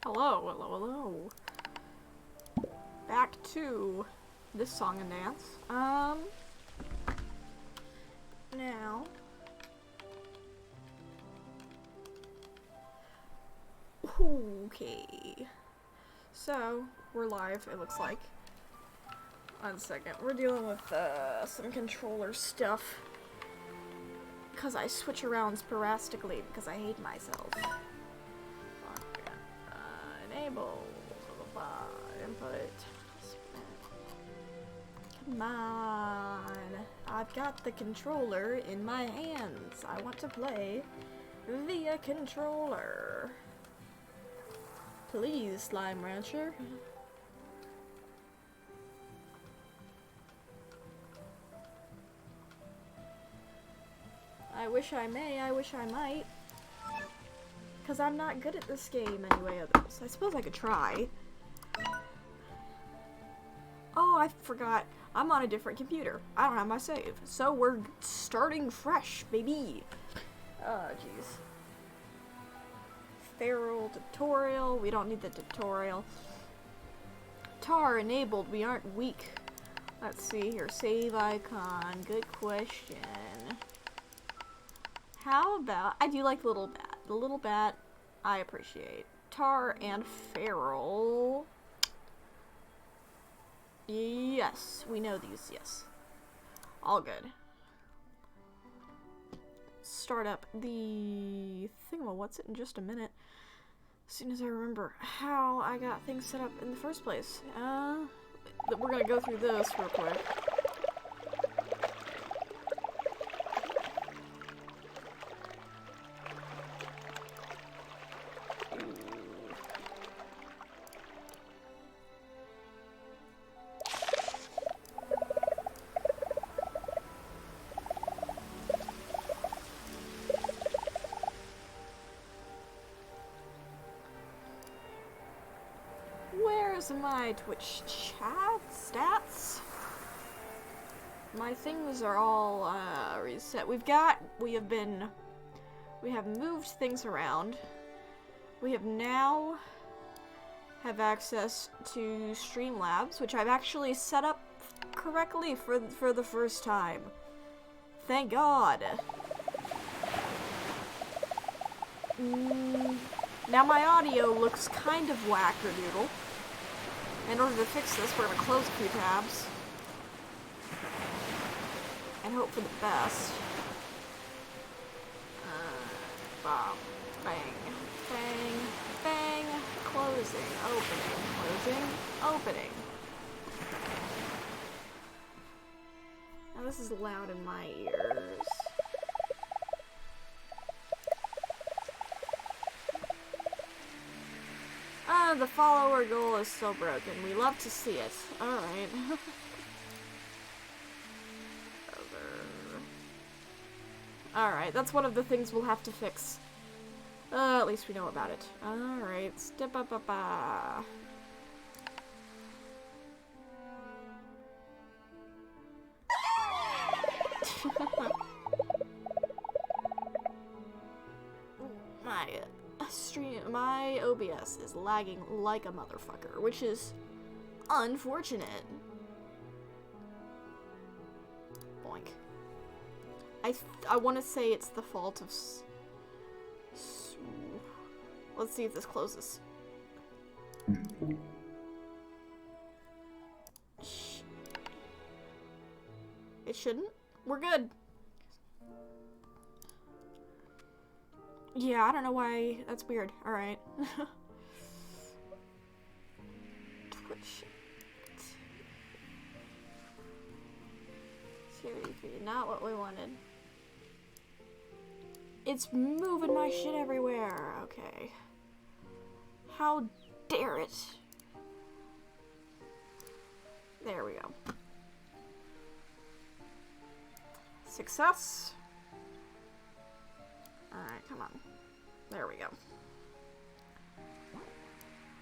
Hello, hello, hello. Back to this song and dance. Now. Okay. So, we're live, it looks like. One second. We're dealing with some controller stuff. Because I switch around sporadically because I hate myself. Enable. Input. Come on. I've got the controller in my hands. I want to play via controller. Please, Slime Rancher. I wish I may, I wish I might. Because I'm not good at this game anyway. I suppose I could try. Oh, I forgot. I'm on a different computer. I don't have my save. So we're starting fresh, baby. Oh, jeez. Feral tutorial. We don't need the tutorial. Tar enabled. We aren't weak. Let's see here. Save icon. Good question. How about... I do like Little Bat. The Little Bat, I appreciate. Tar and Feral. Yes, we know these, yes. All good. Start up the thingamawhat's it in just a minute. As soon as I remember how I got things set up in the first place. We're gonna go through this real quick. Where's my Twitch chat stats? My things are all reset. We have moved things around. We have now have access to Streamlabs, which I've actually set up correctly for the first time. Thank God. Now my audio looks kind of wackadoodle. In order to fix this, we're going to close a few tabs. And hope for the best. Bang. Bang. Bang. Closing. Opening. Closing. Opening. Now this is loud in my ears. The follower goal is still broken. We love to see it. Alright. Alright, that's one of the things we'll have to fix. At least we know about it. Alright, step up. My OBS is lagging like a motherfucker, which is unfortunate. Boink. I want to say it's the fault of... Let's see if this closes. It shouldn't? We're good. Yeah, I don't know why. That's weird. Alright. Twitch. Seriously, not what we wanted. It's moving my shit everywhere. Okay. How dare it? There we go. Success. Alright, come on. There we go.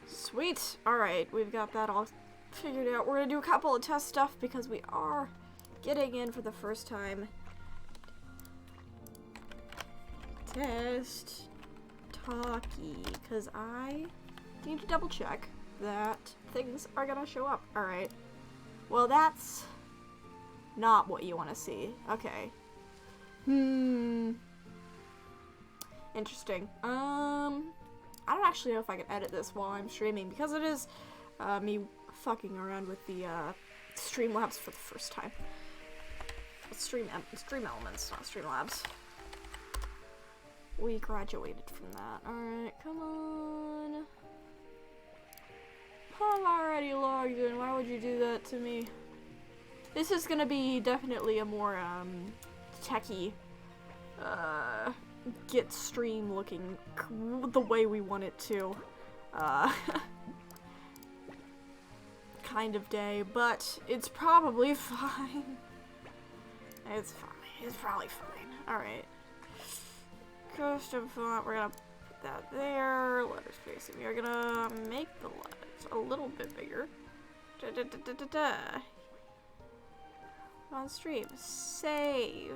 Sweet! Alright, we've got that all figured out. We're gonna do a couple of test stuff because we are getting in for the first time. Test talkie, because I need to double check that things are gonna show up. Alright. Well, that's not what you want to see. Okay. Interesting. I don't actually know if I can edit this while I'm streaming, because it is me fucking around with the Streamlabs for the first time. Stream Elements, not Streamlabs. We graduated from that. Alright, come on. I'm already logged in. Why would you do that to me? This is gonna be definitely a more techie get stream looking the way we want it to kind of day, but it's probably fine. It's fine. It's probably fine. Alright. Custom font, we're gonna put that there. Letter spacing, we're gonna make the letters a little bit bigger. On stream. Save.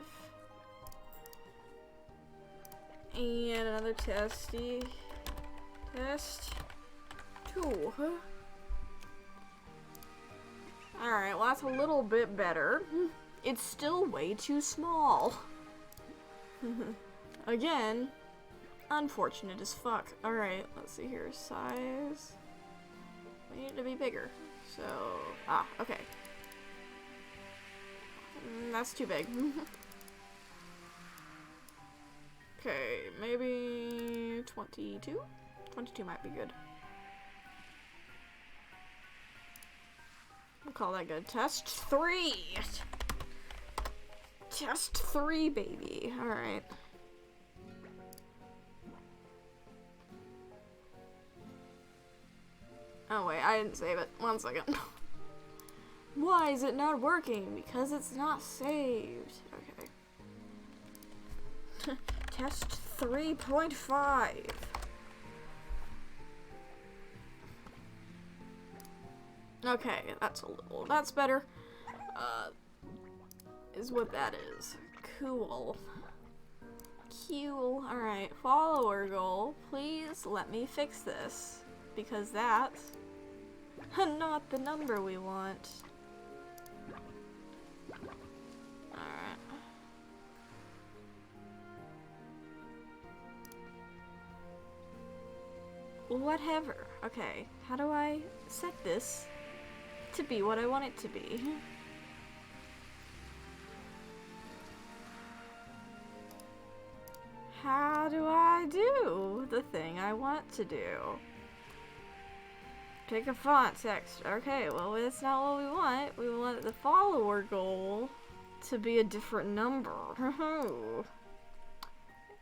And another testy. Test 2. Alright, well that's a little bit better. It's still way too small. Again, unfortunate as fuck. Alright, let's see here. Size. We need it to be bigger. So, okay. That's too big. Okay, maybe 22? 22 might be good. We'll call that good. Test 3! Test 3, baby. Alright. Oh wait, I didn't save it. 1 second. Why is it not working? Because it's not saved. Okay. Test 3.5. Okay, that's better. Is what that is. Cool. Cool. Alright, follower goal. Please let me fix this. Because that's not the number we want. Alright. Whatever. Okay, how do I set this to be what I want it to be? How do I do the thing I want to do? Pick a font text. Okay, well that's not what we want. We want the follower goal to be a different number.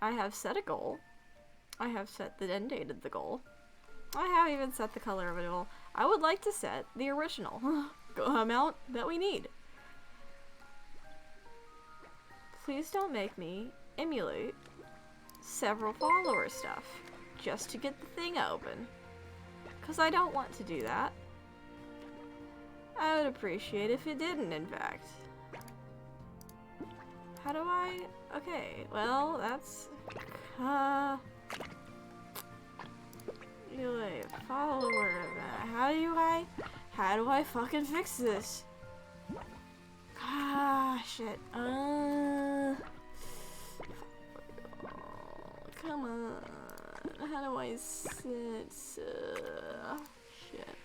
I have set a goal. I have set the end date of the goal. I have even set the color of it all. I would like to set the original amount that we need. Please don't make me emulate several follower stuff just to get the thing open. Because I don't want to do that. I would appreciate if it didn't, in fact. How do I... Okay, well, that's... follower event. How do I fucking fix this? Shit. Come on. How do I sit? Shit.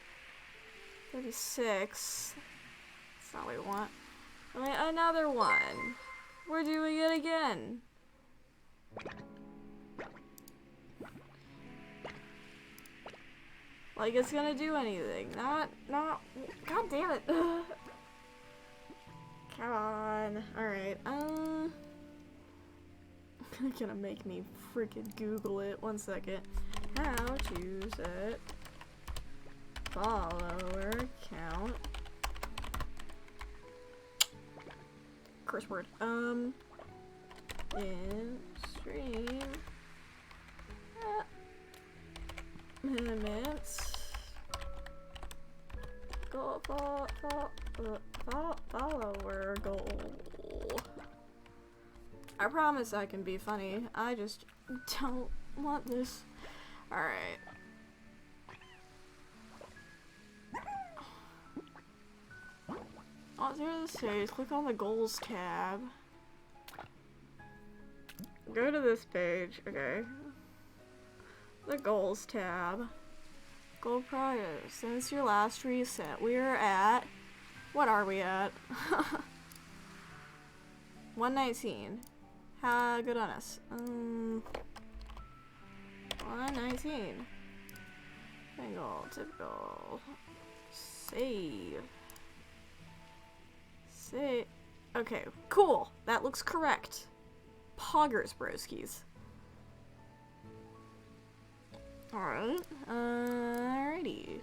36. That's not what we want. Wait, another one. We're doing it again. Like it's gonna do anything. Not. God damn it. Come on. Alright. Gonna make me freaking Google it. 1 second. How to set follower count. Curse word. In stream. Minutes. Goal. Follower goal. I promise I can be funny. I just don't want this. Alright. Zero to stage. Click on the goals tab. Go to this page. Okay. The goals tab. Goal prize. Since your last reset, we're at. What are we at? 119. Good on us. 119. Single, typical. Save. Save. Okay, cool. That looks correct. Poggers, broskies. Alright. Alrighty.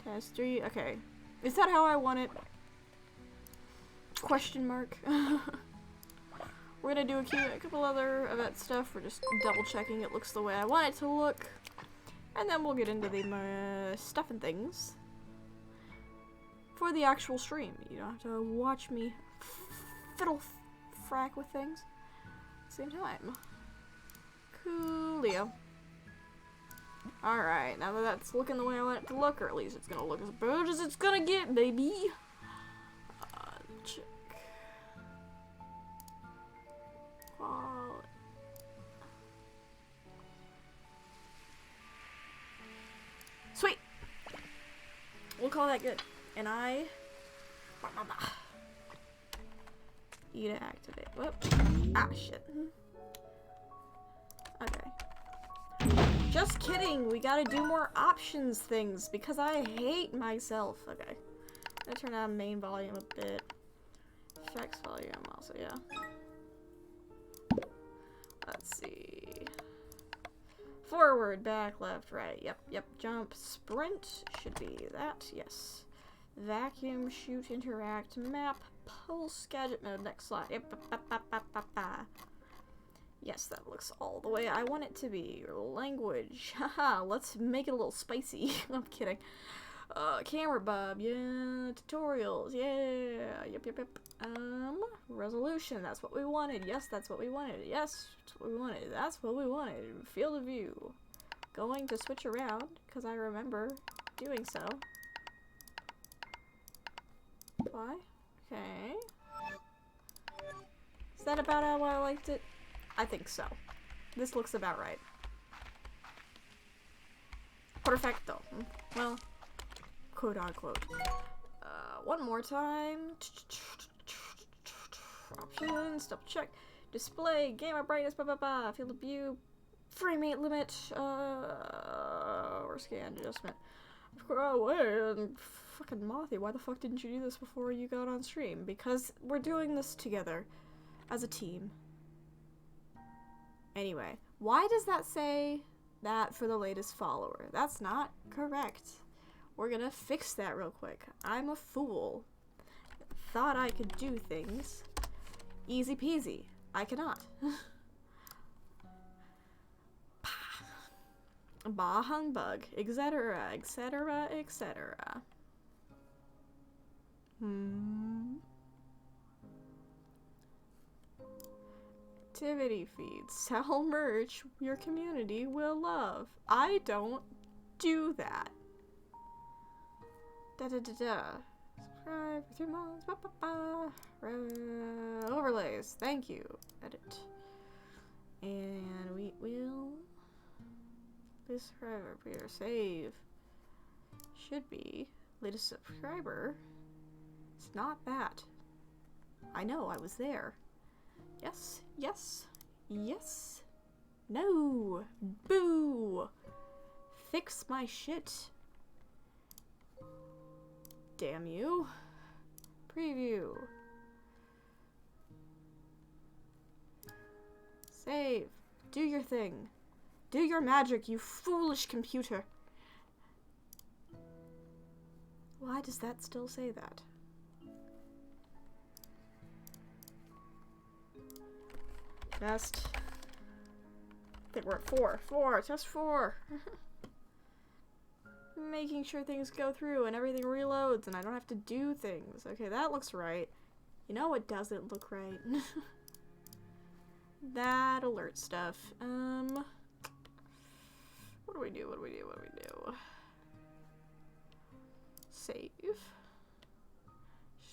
Test 3. Okay. Is that how I want it? Question mark. We're gonna do a couple other event stuff. We're just double checking it looks the way I want it to look. And then we'll get into the stuff and things for the actual stream. You don't have to watch me fiddle frack with things at the same time. Coolio. Alright, now that that's looking the way I want it to look, or at least it's gonna look as good as it's gonna get, baby. Check. Sweet! We'll call that good. And I... E to activate. Whoop. Ah, shit. Okay. Just kidding! We gotta do more options things, because I hate myself. Okay. I'm gonna turn down main volume a bit. Effects volume also, yeah. Let's see. Forward, back, left, right. Yep. Jump, sprint. Should be that. Yes. Vacuum, shoot, interact, map, pulse, gadget mode. Next slide. Yep. Yes, that looks all the way I want it to be. Language. Haha, let's make it a little spicy. I'm kidding. Camera bob. Yeah. Tutorials. Yeah. Yep. Resolution. That's what we wanted. Yes, that's what we wanted. Yes, that's what we wanted. That's what we wanted. Field of view. Going to switch around, because I remember doing so. Apply. Okay. Is that about how I liked it? I think so. This looks about right. Perfecto. Well, quote unquote. One more time. Options, double check. Display, gamma brightness, field of view, frame rate limit, or scan adjustment. Oh, wait, fucking Mothy, why the fuck didn't you do this before you got on stream? Because we're doing this together, as a team. Anyway, why does that say that for the latest follower? That's not correct. We're gonna fix that real quick. I'm a fool. Thought I could do things. Easy peasy. I cannot. Bah humbug, etc., etc., etc. Activity feeds. Sell merch your community will love. I don't do that. Da-da-da-da. Subscribe for 2 months. Overlays. Thank you. Edit. And we will... This subscriber appear. Save. Should be. Latest subscriber. It's not that. I know, I was there. Yes. Yes. Yes. No. Boo. Fix my shit. Damn you. Preview. Save. Do your thing. Do your magic, you foolish computer. Why does that still say that? Test. I think we're at 4. 4. Test 4. Making sure things go through and everything reloads and I don't have to do things. Okay, that looks right. You know what doesn't look right? That alert stuff. What do we do? What do we do? What do we do? Save.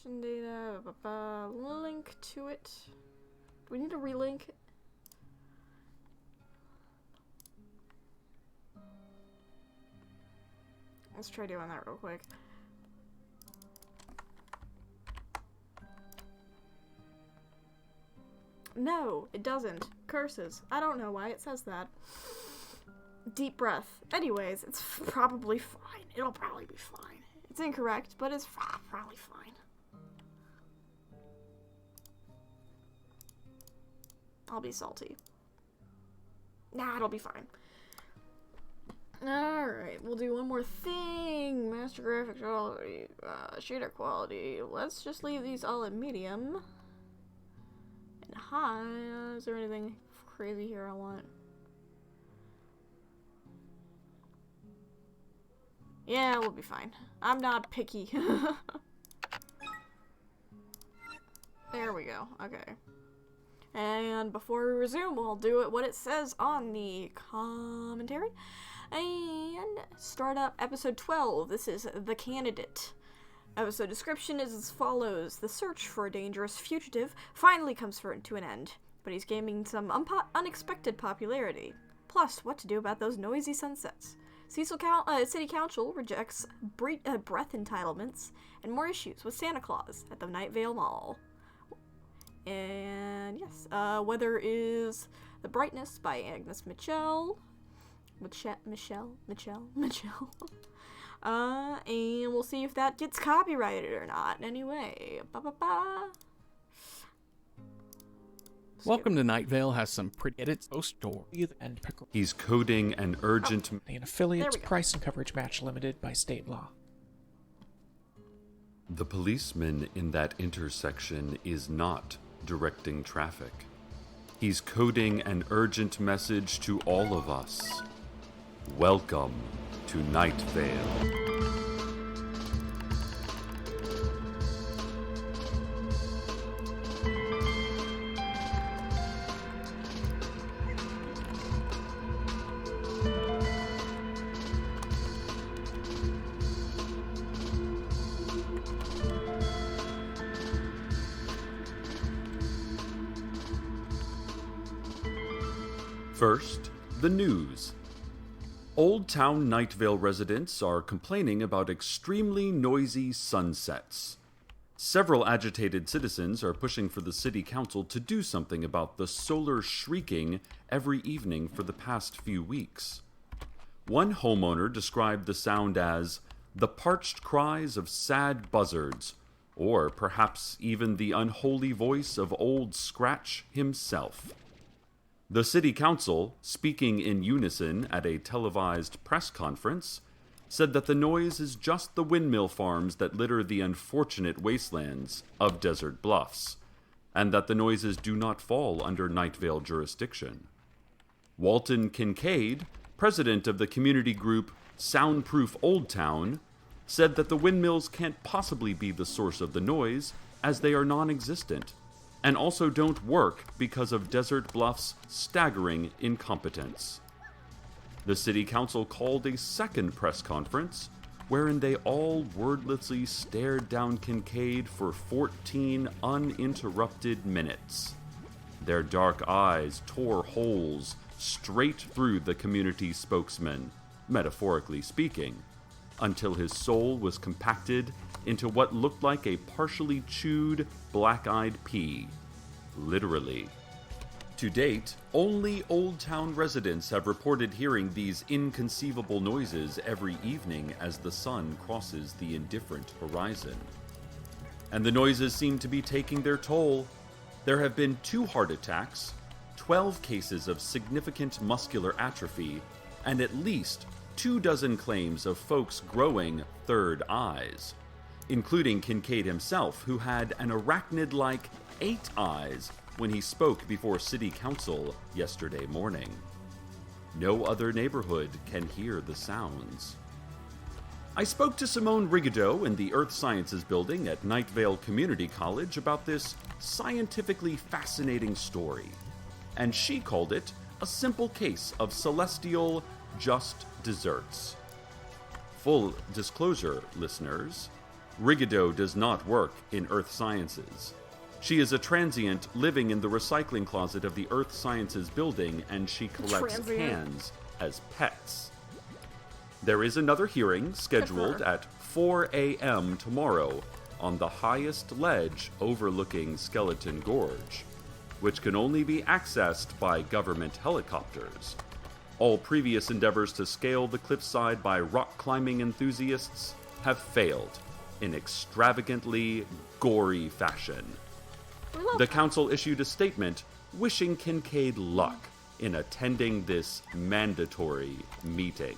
Session data, link to it. Do we need to relink? Let's try doing that real quick. No, it doesn't. Curses. I don't know why it says that. Deep breath. Anyways, it's probably fine. It'll probably be fine. It's incorrect, but it's probably fine. I'll be salty. Nah, it'll be fine. Alright, we'll do one more thing. Master graphics quality, shader quality. Let's just leave these all at medium. And high. Is there anything crazy here I want? Yeah, we'll be fine. I'm not picky. There we go. Okay. And before we resume, we'll do it what it says on the commentary. And start up episode 12. This is The Candidate. Episode description is as follows. The search for a dangerous fugitive finally comes to an end, but he's gaining some unexpected popularity. Plus, what to do about those noisy sunsets. City Council rejects breath entitlements and more issues with Santa Claus at the Nightvale Mall. And yes, weather is The Brightness by Agnes Michelle. And we'll see if that gets copyrighted or not. Anyway, Welcome to Nightvale has some pretty edits, story, and pickle. He's coding an urgent... And affiliates, price and coverage match limited by state law. The policeman in that intersection is not directing traffic. He's coding an urgent message to all of us. Welcome to Nightvale. First, the news. Old Town Nightvale residents are complaining about extremely noisy sunsets. Several agitated citizens are pushing for the city council to do something about the solar shrieking every evening for the past few weeks. One homeowner described the sound as the parched cries of sad buzzards, or perhaps even the unholy voice of Old Scratch himself. The city council, speaking in unison at a televised press conference, said that the noise is just the windmill farms that litter the unfortunate wastelands of Desert Bluffs, and that the noises do not fall under Nightvale jurisdiction. Walton Kincaid, president of the community group Soundproof Old Town, said that the windmills can't possibly be the source of the noise, as they are non-existent, and also don't work because of Desert Bluff's staggering incompetence. The city council called a second press conference, wherein they all wordlessly stared down Kincaid for 14 uninterrupted minutes. Their dark eyes tore holes straight through the community spokesman, metaphorically speaking, until his soul was compacted into what looked like a partially chewed, black-eyed pea. Literally. To date, only Old Town residents have reported hearing these inconceivable noises every evening as the sun crosses the indifferent horizon. And the noises seem to be taking their toll. There have been 2 heart attacks, 12 cases of significant muscular atrophy, and at least 24 claims of folks growing third eyes, including Kincaid himself, who had an arachnid-like 8 eyes when he spoke before City Council yesterday morning. No other neighborhood can hear the sounds. I spoke to Simone Rigaudot in the Earth Sciences building at Nightvale Community College about this scientifically fascinating story, and she called it a simple case of celestial just desserts. Full disclosure, listeners, Rigido does not work in Earth Sciences. She is a transient living in the recycling closet of the Earth Sciences building, and she collects cans as pets. There is another hearing scheduled at 4 a.m. tomorrow on the highest ledge overlooking Skeleton Gorge, which can only be accessed by government helicopters. All previous endeavors to scale the cliffside by rock climbing enthusiasts have failed in extravagantly gory fashion. The council issued a statement wishing Kincaid luck in attending this mandatory meeting.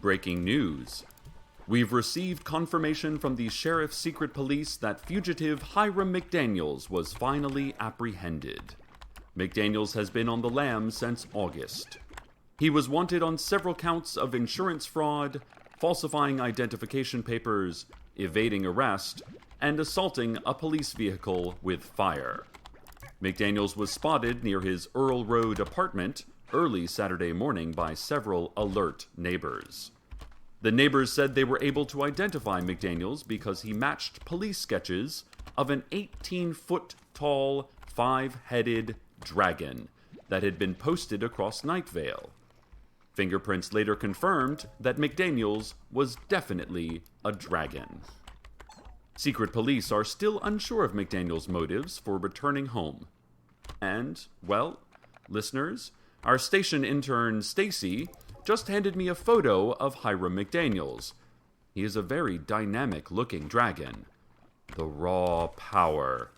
Breaking news. We've received confirmation from the Sheriff's Secret Police that fugitive Hiram McDaniels was finally apprehended. McDaniels has been on the lam since August. He was wanted on several counts of insurance fraud, falsifying identification papers, evading arrest, and assaulting a police vehicle with fire. McDaniels was spotted near his Earl Road apartment early Saturday morning by several alert neighbors. The neighbors said they were able to identify McDaniels because he matched police sketches of an 18-foot-tall, 5-headed dragon that had been posted across Nightvale. Fingerprints later confirmed that McDaniels was definitely a dragon. Secret police are still unsure of McDaniels' motives for returning home. And, well, listeners, our station intern Stacy just handed me a photo of Hiram McDaniels. He is a very dynamic-looking dragon. The raw power,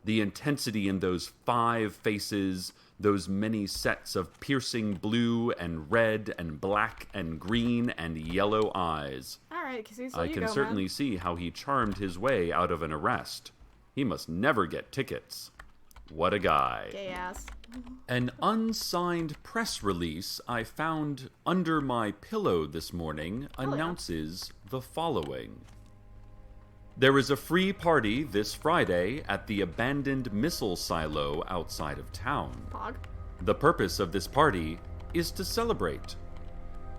the intensity in those 5 faces, those many sets of piercing blue and red and black and green and yellow eyes. Alright, Casey, so I can certainly see how he charmed his way out of an arrest. He must never get tickets. What a guy. Gay ass. An unsigned press release I found under my pillow this morning announces the following. There is a free party this Friday at the abandoned missile silo outside of town. Pog. The purpose of this party is to celebrate.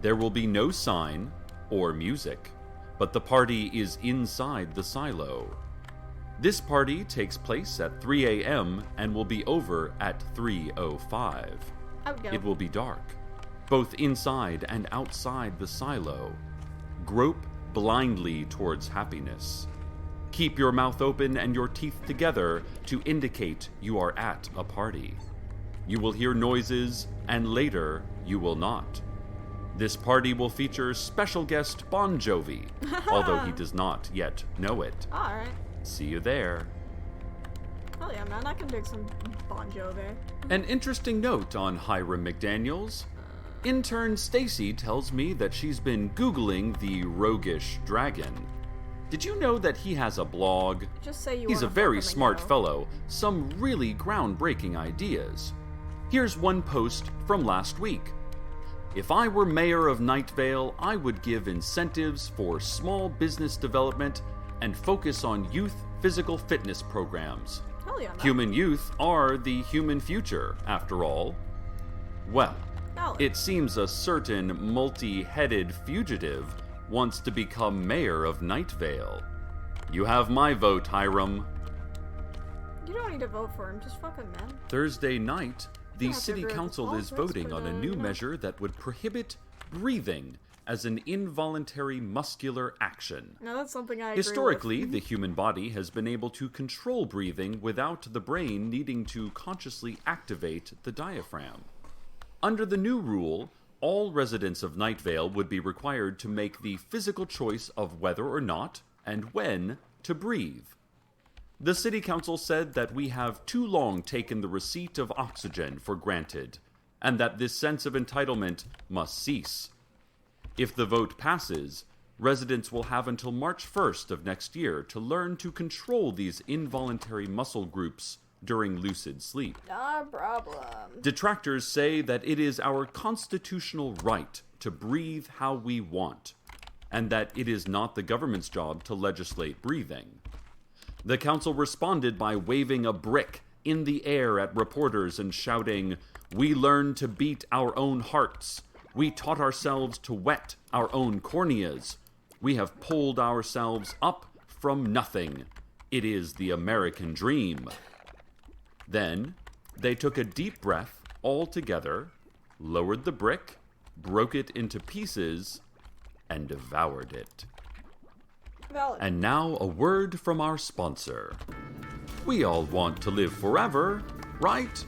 There will be no sign or music, but the party is inside the silo. This party takes place at 3 a.m. and will be over at 3:05. I would go. It will be dark, both inside and outside the silo. Grope blindly towards happiness. Keep your mouth open and your teeth together to indicate you are at a party. You will hear noises, and later you will not. This party will feature special guest Bon Jovi, although he does not yet know it. Alright. See you there. Hell yeah, man, I can dig some Bon Jovi. An interesting note on Hiram McDaniels. Intern Stacy tells me that she's been Googling the roguish dragon. Did you know that he has a blog? Just say you He's a wanna very fuck him and smart go. fellow, some really groundbreaking ideas. Here's one post from last week. If I were mayor of Nightvale, I would give incentives for small business development and focus on youth physical fitness programs. Hell yeah, man. Human youth are the human future, after all. Well, Valid. it seems a certain multi-headed fugitive wants to become mayor of Nightvale. You have my vote, Hiram. You don't need to vote for him, just fuck him, man. Thursday night, the Yeah, if city you're council good, is that's voting for on a the, new measure that would prohibit breathing as an involuntary muscular action. No, that's something I agree Historically, with. the human body has been able to control breathing without the brain needing to consciously activate the diaphragm. Under the new rule, all residents of Nightvale would be required to make the physical choice of whether or not, and when, to breathe. The city council said that we have too long taken the receipt of oxygen for granted, and that this sense of entitlement must cease. If the vote passes, residents will have until March 1st of next year to learn to control these involuntary muscle groups during lucid sleep. Not a problem. Detractors say that it is our constitutional right to breathe how we want, and that it is not the government's job to legislate breathing. The council responded by waving a brick in the air at reporters and shouting, "We learn to beat our own hearts. We taught ourselves to wet our own corneas. We have pulled ourselves up from nothing. It is the American dream. Then they took a deep breath all together, lowered the brick, broke it into pieces, and devoured it. Valid. And now a word from our sponsor. We all want to live forever, right?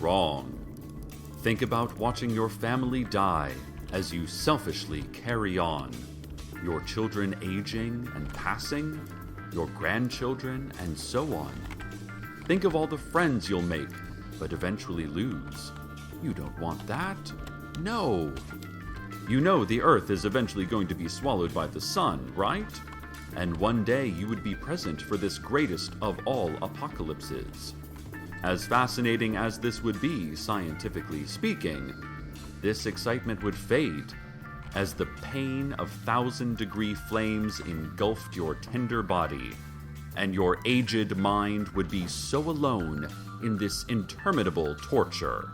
Wrong. Think about watching your family die as you selfishly carry on. Your children aging and passing, your grandchildren, and so on. Think of all the friends you'll make, but eventually lose. You don't want that. No. You know the Earth is eventually going to be swallowed by the sun, right? And one day you would be present for this greatest of all apocalypses. As fascinating as this would be, scientifically speaking, this excitement would fade as the pain of 1,000-degree flames engulfed your tender body, and your aged mind would be so alone in this interminable torture.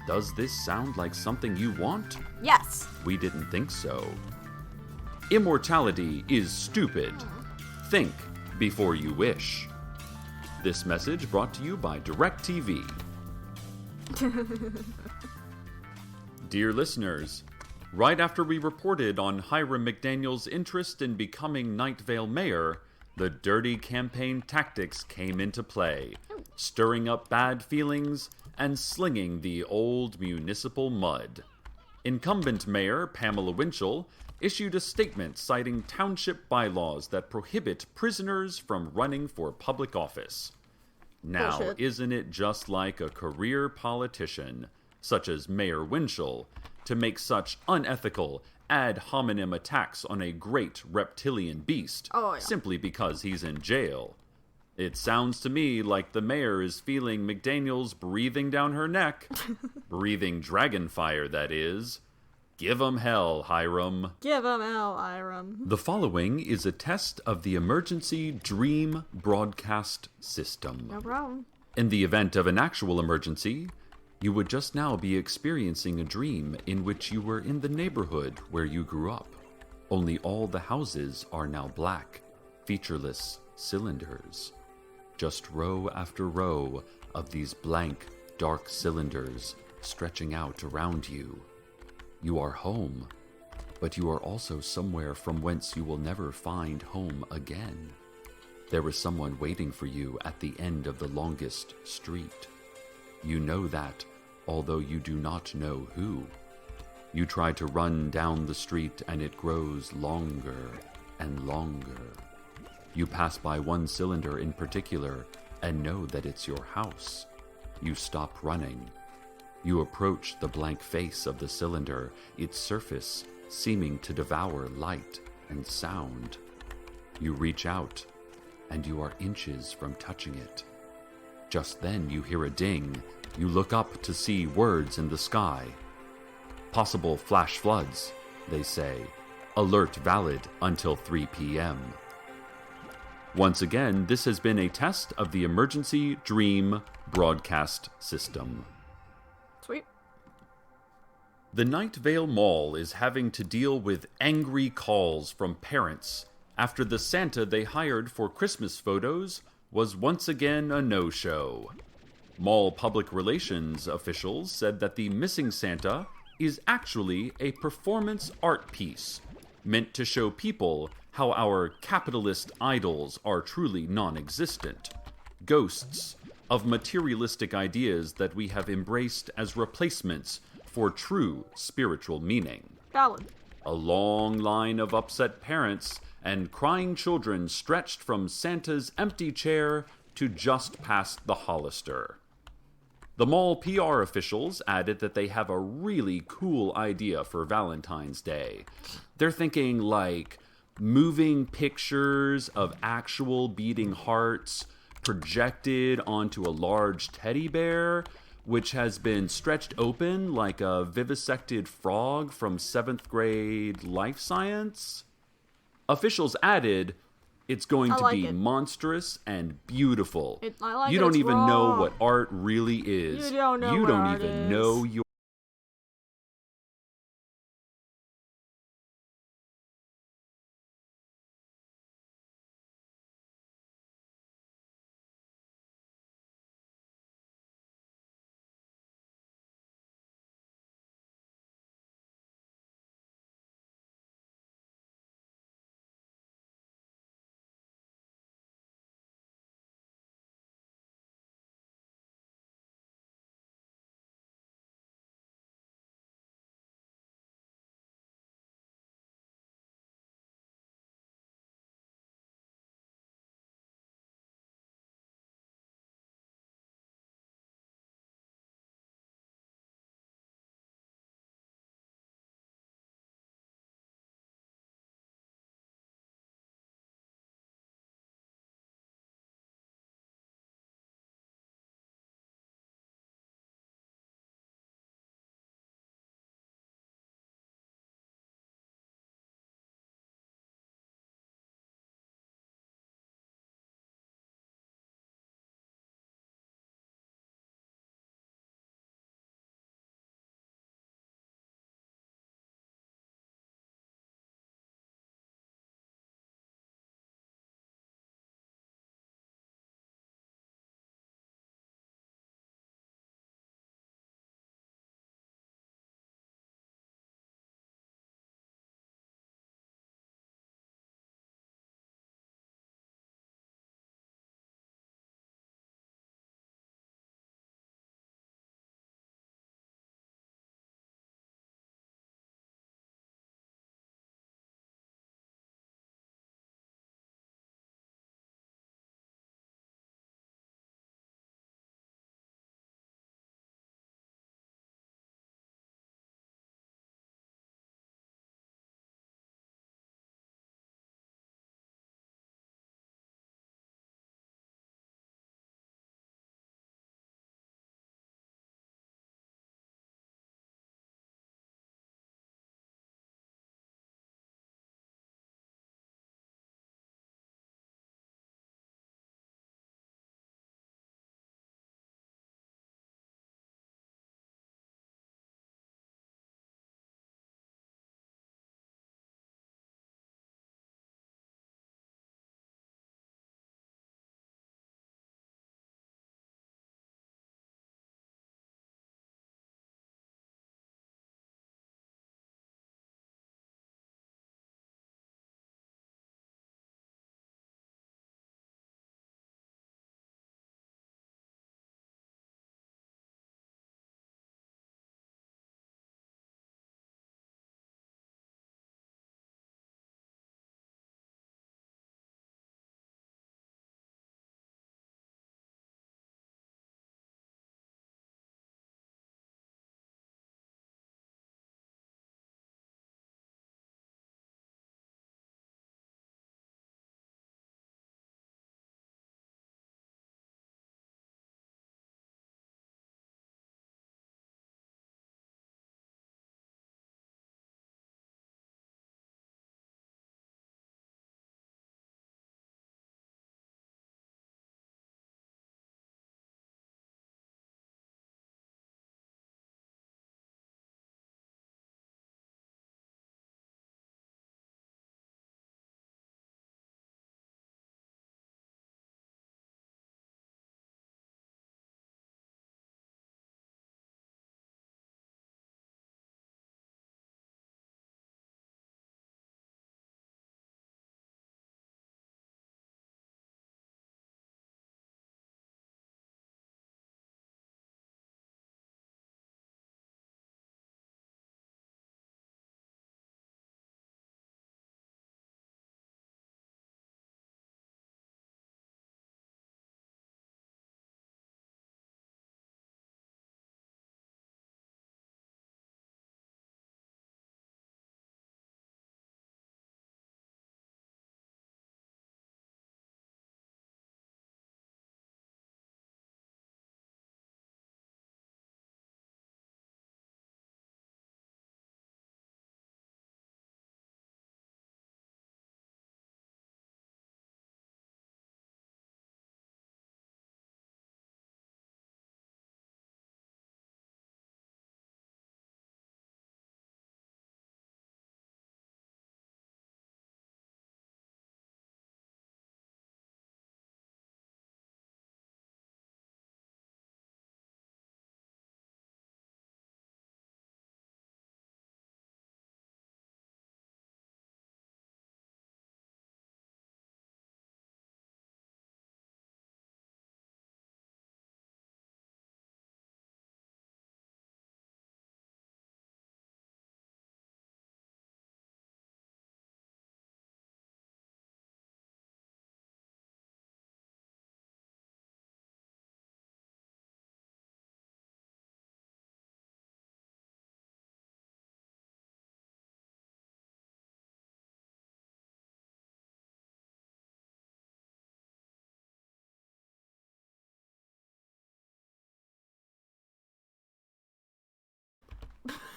Does this sound like something you want? Yes. We didn't think so. Immortality is stupid. Think before you wish. This message brought to you by DirecTV. Dear listeners, right after we reported on Hiram McDaniel's interest in becoming Nightvale mayor, the dirty campaign tactics came into play, stirring up bad feelings and slinging the old municipal mud. Incumbent Mayor Pamela Winchell issued a statement citing township bylaws that prohibit prisoners from running for public office. Now, Bullshit. isn't it just like a career politician, such as Mayor Winchell, to make such unethical ad hominem attacks on a great reptilian beast Oh, yeah. simply because he's in jail? It sounds to me like the mayor is feeling McDaniel's breathing down her neck. Breathing dragon fire, that is. Give 'em hell, Hiram. Give him hell, Hiram. The following is a test of the emergency dream broadcast system. No problem. In the event of an actual emergency, you would just now be experiencing a dream in which you were in the neighborhood where you grew up. Only all the houses are now black, featureless cylinders. Just row after row of these blank, dark cylinders stretching out around you. You are home, but you are also somewhere from whence you will never find home again. There is someone waiting for you at the end of the longest street. You know that, although you do not know who. You try to run down the street and it grows longer and longer. You pass by one cylinder in particular and know that it's your house. You stop running. You approach the blank face of the cylinder, its surface seeming to devour light and sound. You reach out, and you are inches from touching it. Just then you hear a ding. You look up to see words in the sky. Possible flash floods, they say. Alert valid until 3 p.m. Once again, this has been a test of the emergency dream broadcast system. Sweet. The Nightvale Mall is having to deal with angry calls from parents after the Santa they hired for Christmas photos was once again a no-show. Mall public relations officials said that the missing Santa is actually a performance art piece meant to show people how our capitalist idols are truly non-existent, ghosts of materialistic ideas that we have embraced as replacements for true spiritual meaning. Valid. A long line of upset parents and crying children stretched from Santa's empty chair to just past the Hollister. The mall PR officials added that they have a really cool idea for Valentine's Day. They're thinking like moving pictures of actual beating hearts projected onto a large teddy bear, which has been stretched open like a vivisected frog from 7th grade life science. Officials added, it's going I to like be it. monstrous and beautiful. I like you it, don't it's even know raw. what art really is. You don't know You what don't art even is. know your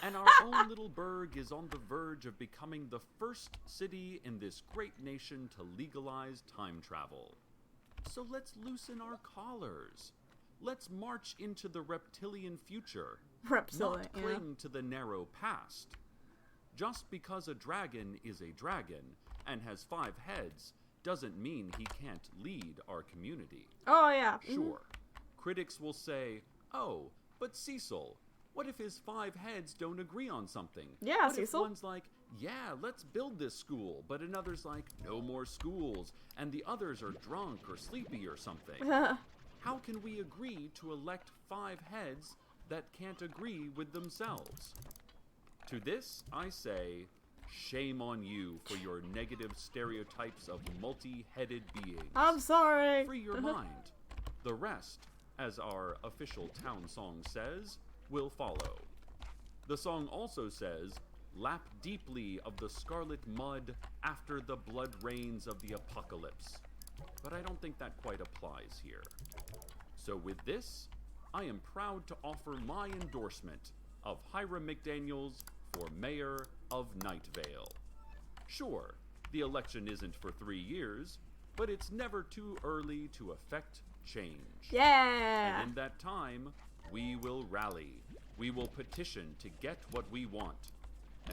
And our own little burg is on the verge of becoming the first city in this great nation to legalize time travel. So let's loosen our collars. Let's march into the reptilian future. Reptilian, Not cling to the narrow past. Just because a dragon is a dragon and has 5 heads doesn't mean he can't lead our community. Oh, yeah. Sure, critics will say, oh, but Cecil, what if his 5 heads don't agree on something? Yeah, what Cecil. If one's like, yeah, let's build this school, but another's like, no more schools, and the others are drunk or sleepy or something? How can we agree to elect 5 heads that can't agree with themselves? To this, I say, shame on you for your negative stereotypes of multi-headed beings. I'm sorry. Free your mind. The rest, as our official town song says, will follow. The song also says, lap deeply of the scarlet mud after the blood rains of the apocalypse. But I don't think that quite applies here. So with this, I am proud to offer my endorsement of Hiram McDaniels for mayor of Nightvale. Sure, the election isn't for 3 years, but it's never too early to effect change. Yeah. And in that time, we will rally. We will petition to get what we want.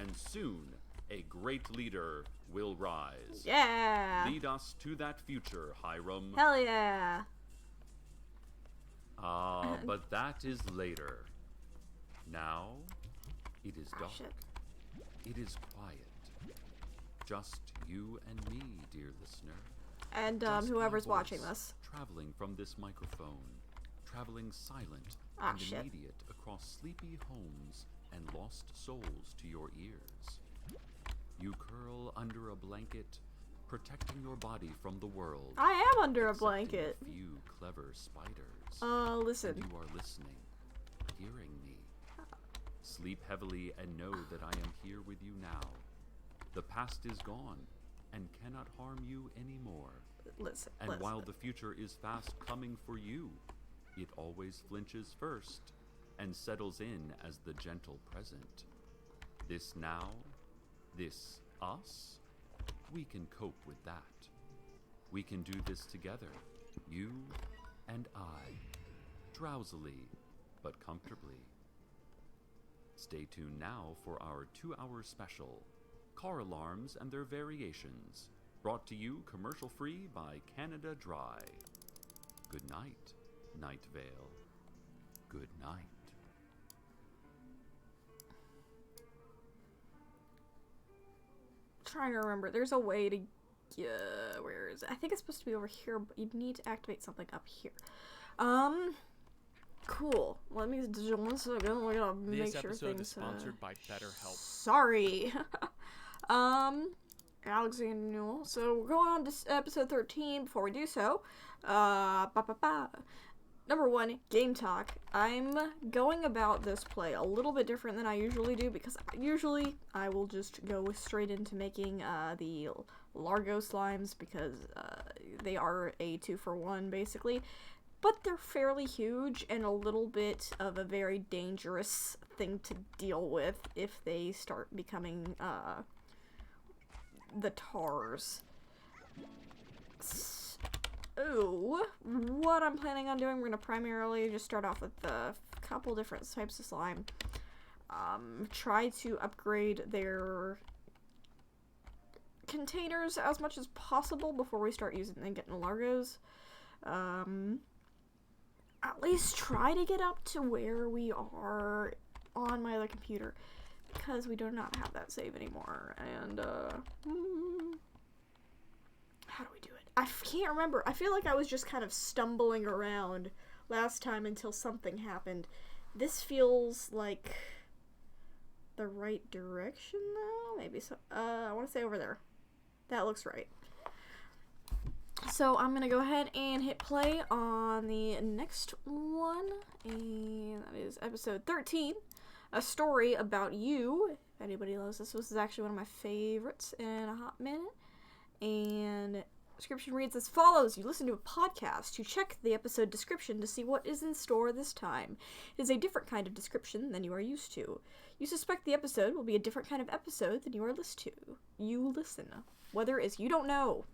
And soon, a great leader will rise. Yeah. Lead us to that future, Hiram. Hell yeah. But that is later. Now, it is dark. Shit. It is quiet. Just you and me, dear listener. And Just whoever's my watching voice this. Traveling from this microphone. Traveling silent Ah, and shit. immediate across sleepy homes and lost souls to your ears. You curl under a blanket, protecting your body from the world. I am under a excepting blanket. A few clever spiders. Listen. And you are listening, hearing me. Sleep heavily and know that I am here with you now. The past is gone and cannot harm you anymore. Listen. And listen. while the future is fast coming for you, it always flinches first and settles in as the gentle present. This now, this us, we can cope with that. We can do this together, you and I, drowsily but comfortably. Stay tuned now for our 2-hour special, Car Alarms and Their Variations, brought to you commercial-free by Canada Dry. Good night, Nightvale. Good night. Trying to remember. There's a way to. Where is it? I think it's supposed to be over here, but you need to activate something up here. Cool. Let me just 1 second. We gotta make This sure episode things. is sponsored by BetterHelp. Sorry. Alexander Newell. So we're going on to episode 13. Before we do so, Number 1, game talk. I'm going about this play a little bit different than I usually do because usually I will just go straight into making the Largo slimes because they are a 2-for-1 basically. But they're fairly huge and a little bit of a very dangerous thing to deal with if they start becoming the tars. So, what I'm planning on doing, we're going to primarily just start off with a couple different types of slime. Try to upgrade their containers as much as possible before we start using and getting Largos. At least try to get up to where we are on my other computer, because we do not have that save anymore, and, how do we do it? I can't remember. I feel like I was just kind of stumbling around last time until something happened. This feels like the right direction now? Maybe so. I want to say over there. That looks right. So I'm going to go ahead and hit play on the next one, and that is episode 13, A Story About You. If anybody knows this is actually one of my favorites in a hot minute, and Description reads as follows. You listen to a podcast. You check the episode description to see what is in store this time. It is a different kind of description than you are used to. You suspect the episode will be a different kind of episode than you are used to. You listen. Whether it is you don't know.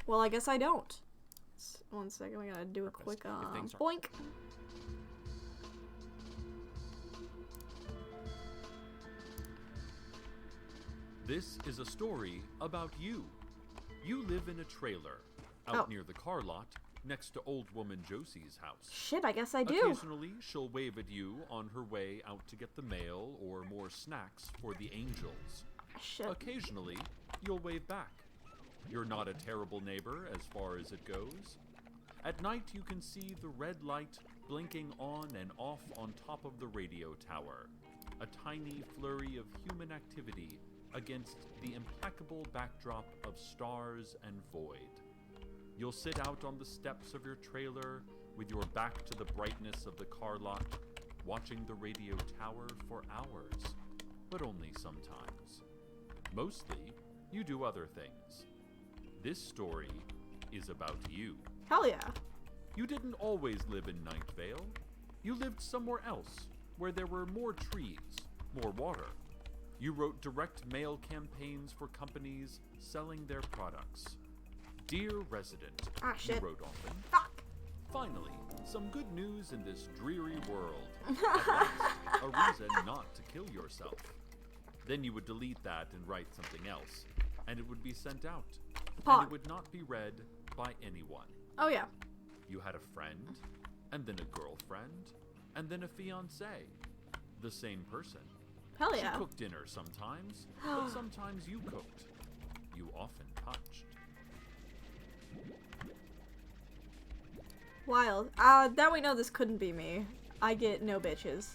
Well, I guess I don't. One second, we gotta do a quick boink. This is a story about you. You live in a trailer out near the car lot next to old woman Josie's house. Shit, I guess I do. Occasionally, she'll wave at you on her way out to get the mail or more snacks for the angels. Shit. Occasionally, you'll wave back. You're not a terrible neighbor as far as it goes. At night, you can see the red light blinking on and off on top of the radio tower, a tiny flurry of human activity against the implacable backdrop of stars and void. You'll sit out on the steps of your trailer with your back to the brightness of the car lot, watching the radio tower for hours, but only sometimes. Mostly, you do other things. This story is about you. Hell yeah. You didn't always live in Nightvale. You lived somewhere else, where there were more trees, more water. You wrote direct mail campaigns for companies selling their products. Dear resident, shit. you wrote often. Fuck. Finally, some good news in this dreary world. At last, a reason not to kill yourself. Then you would delete that and write something else, and it would be sent out. And it would not be read by anyone. Oh yeah. You had a friend, and then a girlfriend, and then a fiancé. The same person. Hell yeah. She cooked dinner sometimes, but sometimes you cooked. You often touched. Wild. Now we know this couldn't be me. I get no bitches.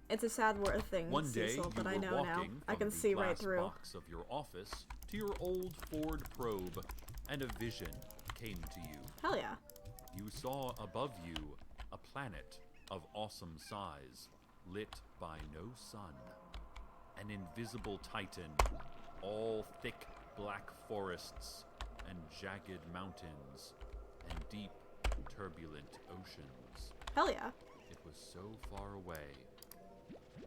It's a sad word thing, One day, Cecil, but you I were know now. walking I from can the see right glass through. box of your office to your old Ford Probe, and a vision came to you. Hell yeah. You saw above you a planet of awesome size, lit by no sun. An invisible titan, all thick black forests and jagged mountains and deep, turbulent oceans. Hell yeah. It was so far away,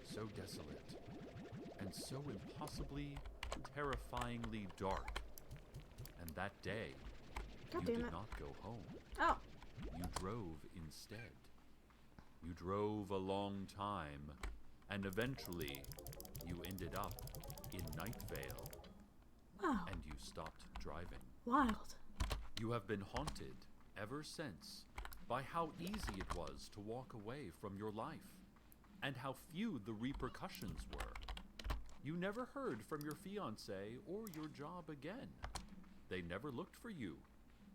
so desolate, and so impossibly, terrifyingly dark. And that day, God you damn did it. not go home. Oh. You drove instead. You drove a long time, and eventually, you ended up in Nightvale. Oh. And you stopped driving. Wild. You have been haunted ever since by how easy it was to walk away from your life, and how few the repercussions were. You never heard from your fiancé or your job again. They never looked for you,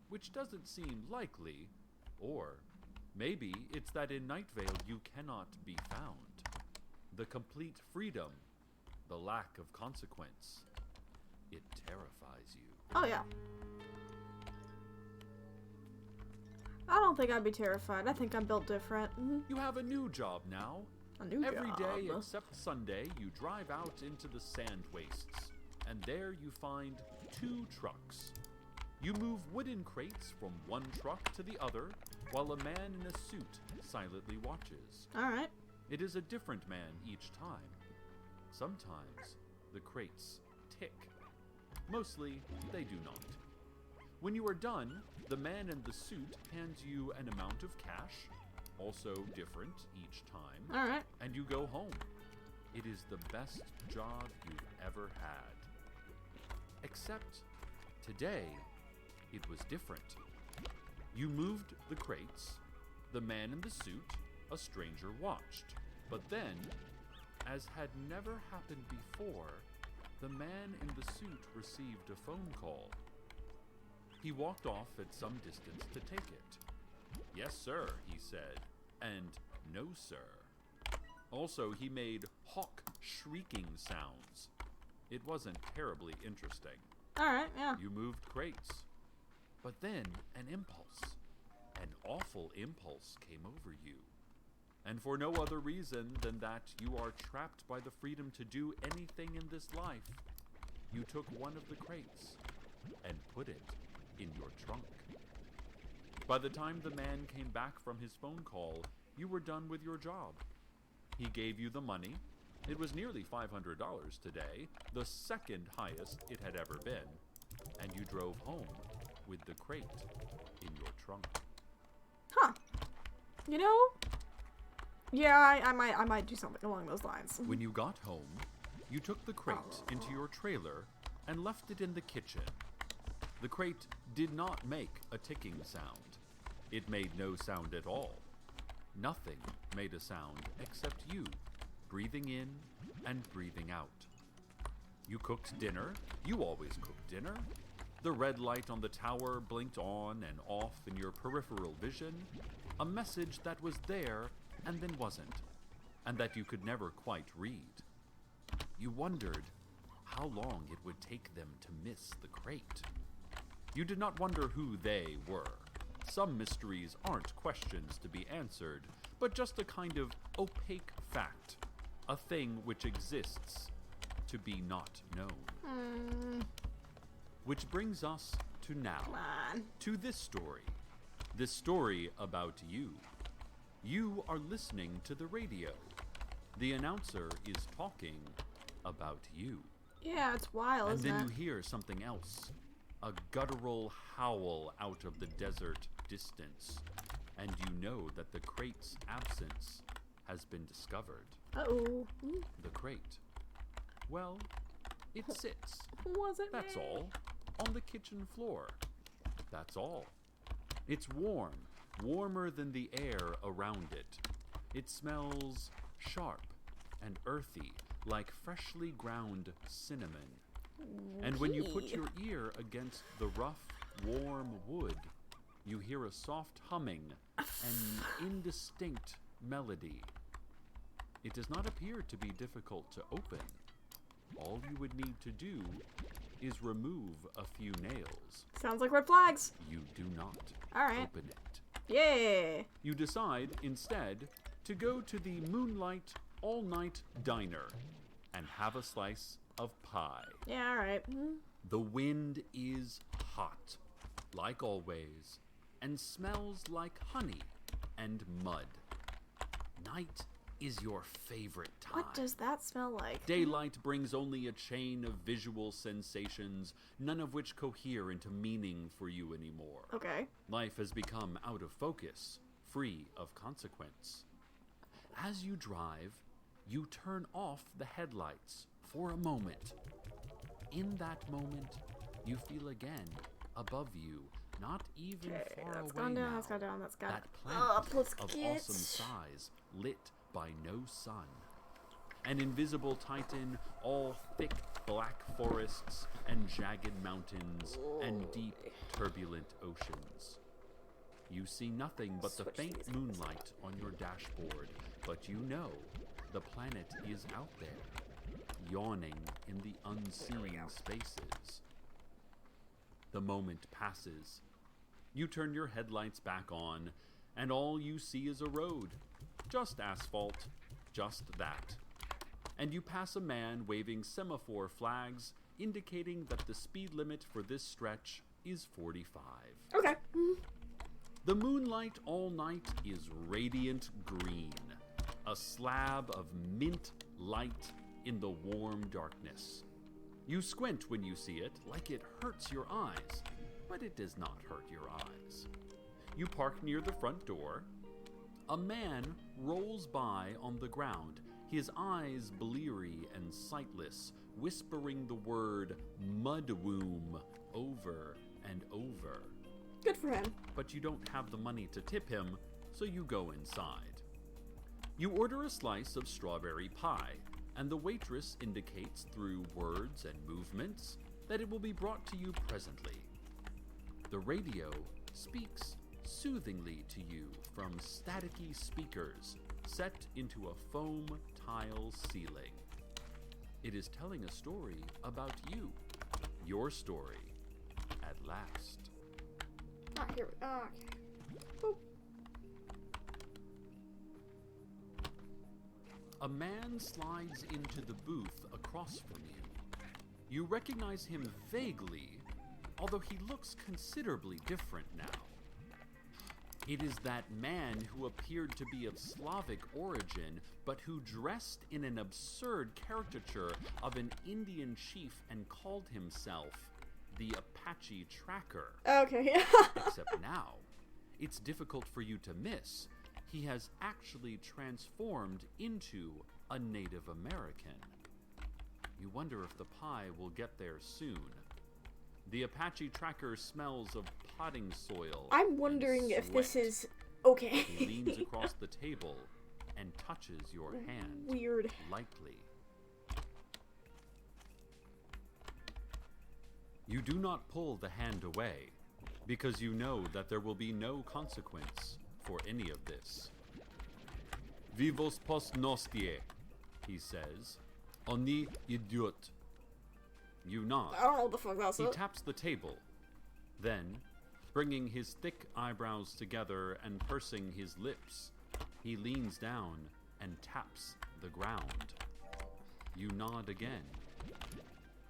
which doesn't seem likely, or maybe it's that in Nightvale you cannot be found. The complete freedom, the lack of consequence, it terrifies you. Oh yeah. I don't think I'd be terrified. I think I'm built different. You have a new job now. A new Every job. day except Sunday, you drive out into the sand wastes, and there you find 2 trucks. You move wooden crates from one truck to the other, while a man in a suit silently watches. Alright. It is a different man each time. Sometimes the crates tick. Mostly, they do not. When you are done, the man in the suit hands you an amount of cash, also different each time, Alright. and you go home. It is the best job you've ever had. Except today, it was different. You moved the crates, the man in the suit, a stranger watched. But then, as had never happened before, the man in the suit received a phone call. He walked off at some distance to take it. Yes, sir, he said, and no, sir. Also, he made hawk shrieking sounds. It wasn't terribly interesting. Alright, yeah. You moved crates. But then an impulse, an awful impulse came over you. And for no other reason than that you are trapped by the freedom to do anything in this life. you took one of the crates and put it in your trunk. By the time the man came back from his phone call, you were done with your job. He gave you the money. It was nearly $500 today, the second highest it had ever been, and you drove home with the crate in your trunk. Huh. You know, yeah, I might do something along those lines. When you got home, you took the crate into your trailer and left it in the kitchen. The crate did not make a ticking sound. It made no sound at all. Nothing made a sound except you, breathing in and breathing out. You cooked dinner. You always cook dinner. The red light on the tower blinked on and off in your peripheral vision, a message that was there and then wasn't, and that you could never quite read. You wondered how long it would take them to miss the crate. You did not wonder who they were. Some mysteries aren't questions to be answered, but just a kind of opaque fact, a thing which exists to be not known. Which brings us to now, Come on. to this story about you. You are listening to the radio. The announcer is talking about you. Yeah, it's wild, And isn't then it? you hear something else, a guttural howl out of the desert distance, and you know that the crate's absence has been discovered. Uh-oh. The crate. Well, it sits. Was it That's me? all. On the kitchen floor. That's all. It's warm, warmer than the air around it. It smells sharp and earthy, like freshly ground cinnamon. And when you put your ear against the rough, warm wood, you hear a soft humming, an indistinct melody. It does not appear to be difficult to open. All you would need to do is remove a few nails. Sounds like red flags. You do not Alright. open it. Yeah. You decide, instead, to go to the Moonlight All-Night Diner and have a slice of pie. Yeah, alright. The wind is hot, like always, and smells like honey and mud. Night is your favorite time. What does that smell like? Daylight brings only a chain of visual sensations, none of which cohere into meaning for you anymore. Okay. Life has become out of focus, free of consequence. As you drive, you turn off the headlights for a moment. In that moment, you feel again, above you, not even far that's away gone down, now, that's gone down, that's gone that up. planet Let's of get... awesome size, lit by no sun. An invisible titan, all thick black forests and jagged mountains and deep turbulent oceans. You see nothing but the Switch faint these. moonlight on your dashboard, but you know the planet is out there, yawning in the unseen spaces. The moment passes. You turn your headlights back on, and all you see is a road. Just asphalt. Just that. And you pass a man waving semaphore flags, indicating that the speed limit for this stretch is 45. Okay. The moonlight all night is radiant green, a slab of mint light in the warm darkness. You squint when you see it, like it hurts your eyes, but it does not hurt your eyes. You park near the front door. A man rolls by on the ground, his eyes bleary and sightless, whispering the word mudwomb over and over. Good for him. But you don't have the money to tip him, so you go inside. You order a slice of strawberry pie, and the waitress indicates through words and movements that it will be brought to you presently. The radio speaks soothingly to you from staticky speakers set into a foam tile ceiling. It is telling a story about you, your story, at last. Ah, here we go. Okay. Boop. A man slides into the booth across from you. You recognize him vaguely, although he looks considerably different now. It is that man who appeared to be of Slavic origin, but who dressed in an absurd caricature of an Indian chief and called himself the Apache Tracker. Okay. Except now, it's difficult for you to miss. He has actually transformed into a Native American. You wonder if the pie will get there soon. The Apache Tracker smells of potting soil. I'm wondering if this sweat. is okay. He leans across the table and touches your hand Weird. lightly. You do not pull the hand away, because you know that there will be no consequence for any of this. Vivos post nostie, he says. Oni idiot. You nod. I don't know what the fuck that's He it. taps the table. Then, bringing his thick eyebrows together and pursing his lips, he leans down and taps the ground. You nod again.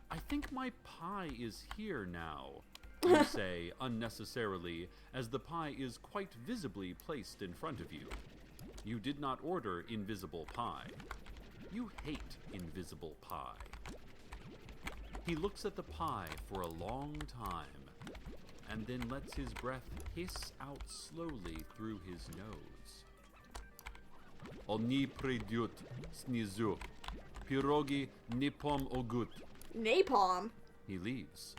I think my pie is here now, you say unnecessarily, as the pie is quite visibly placed in front of you. You did not order invisible pie. You hate invisible pie. He looks at the pie for a long time, and then lets his breath hiss out slowly through his nose. Oni prediut snizu, pirogi nipom ogut. Napalm. He leaves.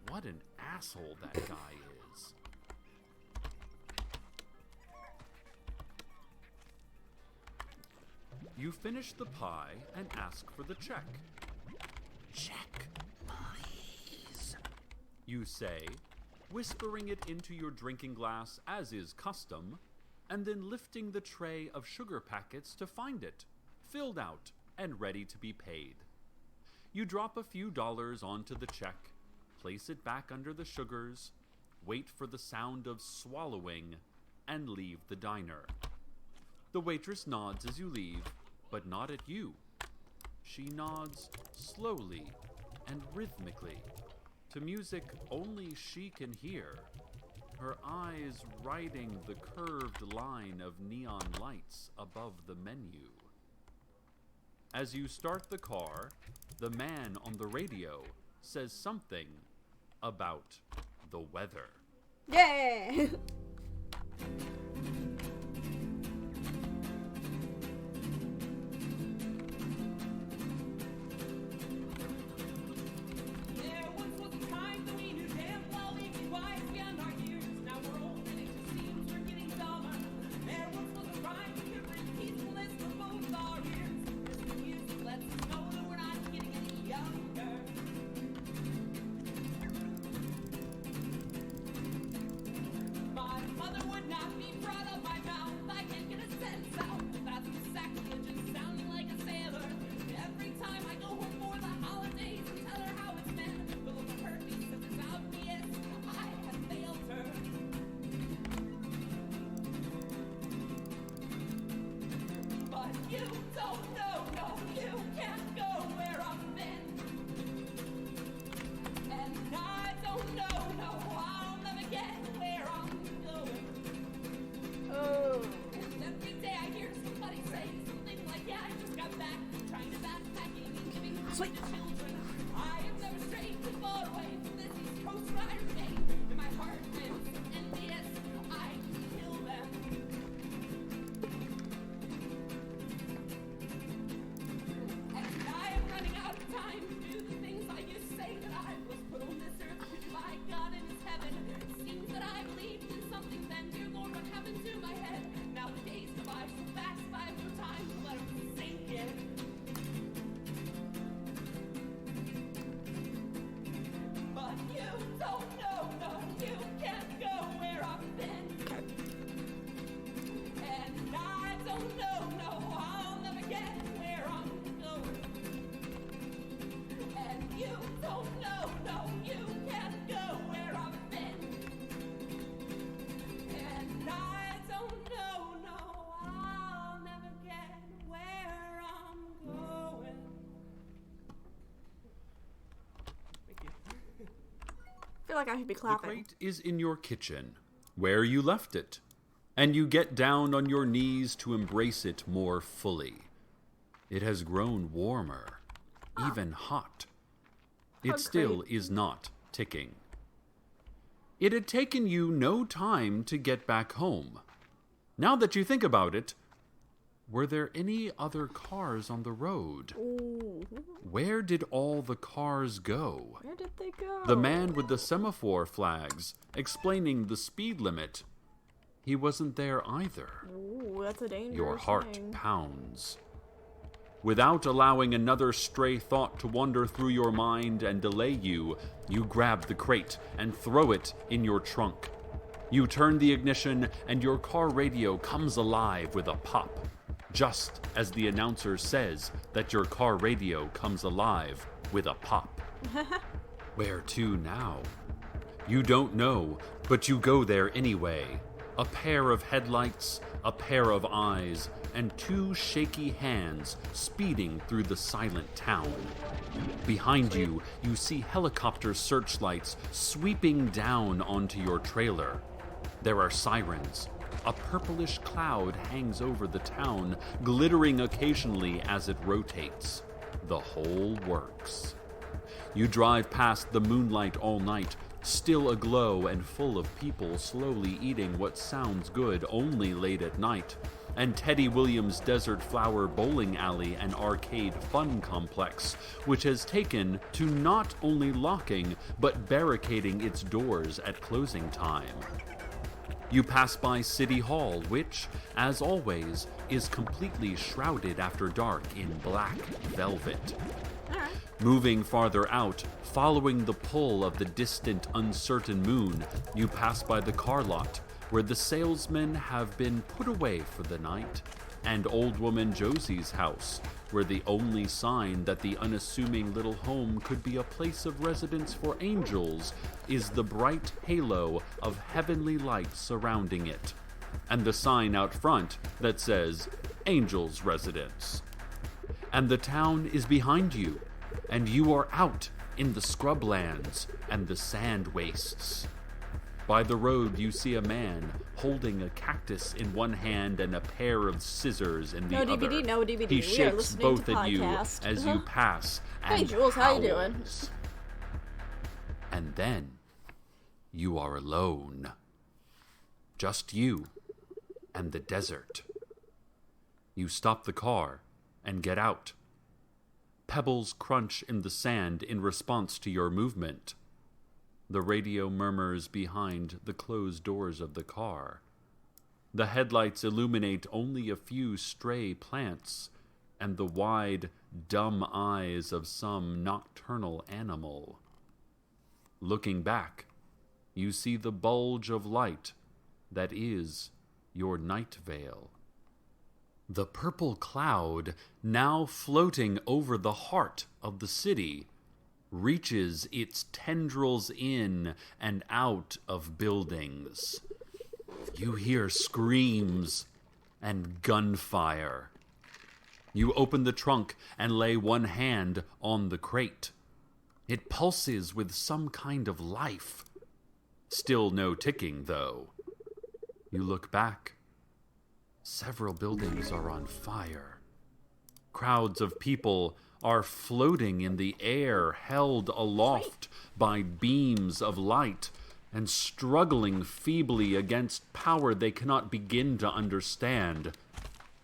What an asshole that guy is. You finish the pie and ask for the check. Check, please, you say, whispering it into your drinking glass as is custom, and then lifting the tray of sugar packets to find it, filled out and ready to be paid. You drop a few dollars onto the check, place it back under the sugars, wait for the sound of swallowing, and leave the diner. The waitress nods as you leave, but not at you. She nods slowly and rhythmically, to music only she can hear, her eyes riding the curved line of neon lights above the menu. As you start the car, the man on the radio says something about the weather. Yeah. There once was a time that we knew damn well we'd be wise beyond our years. Now we're old and it just seems we're getting dumber. There once was a rhyme that could bring peacefulness to both our ears. This music lets us know that we're not getting any younger. My mother would not be proud of my mouth. I can't get a sense out. That's exactly just sounding like a sailor. Every time I go home for the holidays and tell her how it's been, the look of her face is obvious. I have failed her. But you don't know, no, you can't go where I've been. And I don't know, no, I'll never get where I'm going. Oh. And every day I hear somebody say something like, yeah, I just got back from trying to backpacking and giving time Sweet. to children. I have never strayed too far away from this East Coast where I remain. In my heart, I'm envious. I kill them. And I am running out of time to do the things I used to say that I was put on this earth to do by God in His heaven. It seems that I believed in something then, dear Lord, what happened to my head? Now the days go by so fast, I have no time to let them sink in. feel like I should be The clapping. crate is in your kitchen, where you left it, and you get down on your knees to embrace it more fully. It has grown warmer, even hot. It Hug still crate. is not ticking. It had taken you no time to get back home. Now that you think about it, were there any other cars on the road? Ooh. Where did all the cars go? Where did they go? The man with the semaphore flags explaining the speed limit. He wasn't there either. Ooh, that's a dangerous Your heart thing. pounds. Without allowing another stray thought to wander through your mind and delay you, you grab the crate and throw it in your trunk. You turn the ignition and your car radio comes alive with a pop, just as the announcer says that your car radio comes alive with a pop. Where to now? You don't know, but you go there anyway. A pair of headlights, a pair of eyes, and two shaky hands speeding through the silent town. Behind you, you see helicopter searchlights sweeping down onto your trailer. There are sirens. A purplish cloud hangs over the town, glittering occasionally as it rotates. The whole works. You drive past the moonlight all night, still aglow and full of people slowly eating what sounds good only late at night, and Teddy Williams' Desert Flower Bowling Alley and Arcade Fun Complex, which has taken to not only locking, but barricading its doors at closing time. You pass by City Hall, which, as always, is completely shrouded after dark in black velvet. Moving farther out, following the pull of the distant, uncertain moon, you pass by the car lot, where the salesmen have been put away for the night, and old woman Josie's house, where the only sign that the unassuming little home could be a place of residence for angels is the bright halo of heavenly light surrounding it, and the sign out front that says, Angels Residence. And the town is behind you, and you are out in the scrublands and the sand wastes. By the road, you see a man holding a cactus in one hand and a pair of scissors in the other. No DVD. He We are shakes listening both to at you podcast. as you pass and Hey, Jules, how you doing? howls. And then you are alone. Just you and the desert. You stop the car and get out. Pebbles crunch in the sand in response to your movement. The radio murmurs behind the closed doors of the car. The headlights illuminate only a few stray plants and the wide, dumb eyes of some nocturnal animal. Looking back, you see the bulge of light that is your Nightvale. The purple cloud, now floating over the heart of the city, reaches its tendrils in and out of buildings. You hear screams and gunfire. You open the trunk and lay one hand on the crate. It pulses with some kind of life. Still no ticking, though. You look back. Several buildings are on fire. Crowds of people are floating in the air, held aloft by beams of light, and struggling feebly against power they cannot begin to understand.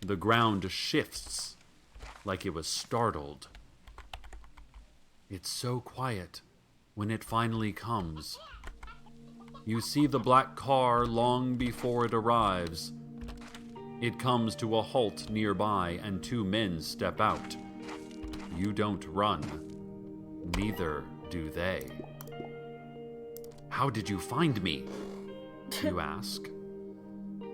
The ground shifts like it was startled. It's so quiet when it finally comes. You see the black car long before it arrives. It comes to a halt nearby, and two men step out. You don't run. Neither do they. How did you find me? You ask.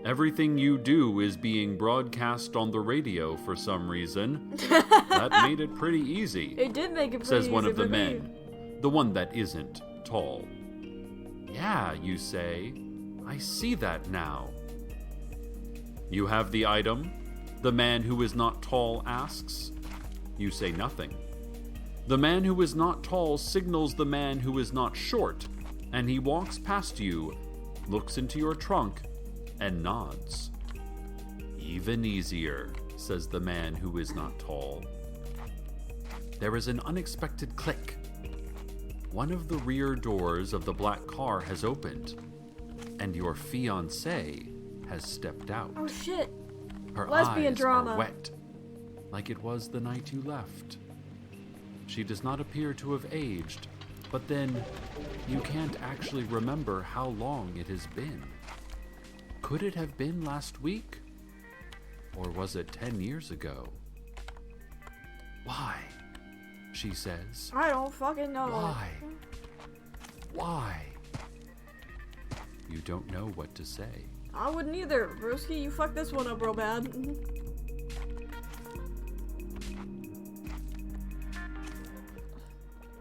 Everything you do is being broadcast on the radio for some reason. That made it pretty easy, It did make it pretty says one easy of the for me. men, the one that isn't tall. Yeah, you say. I see that now. You have the item? The man who is not tall asks. You say nothing. The man who is not tall signals the man who is not short and he walks past you, looks into your trunk, and nods. Even easier, says the man who is not tall. There is an unexpected click. One of the rear doors of the black car has opened, and your fiancée has stepped out. Oh shit. Her Lesbian eyes drama. are wet, like it was the night you left. She does not appear to have aged, but then you can't actually remember how long it has been. Could it have been last week? Or was it 10 years ago? Why? She says. I don't fucking know. Why? Why? You don't know what to say. I wouldn't either. Broski, you fucked this one up real bad.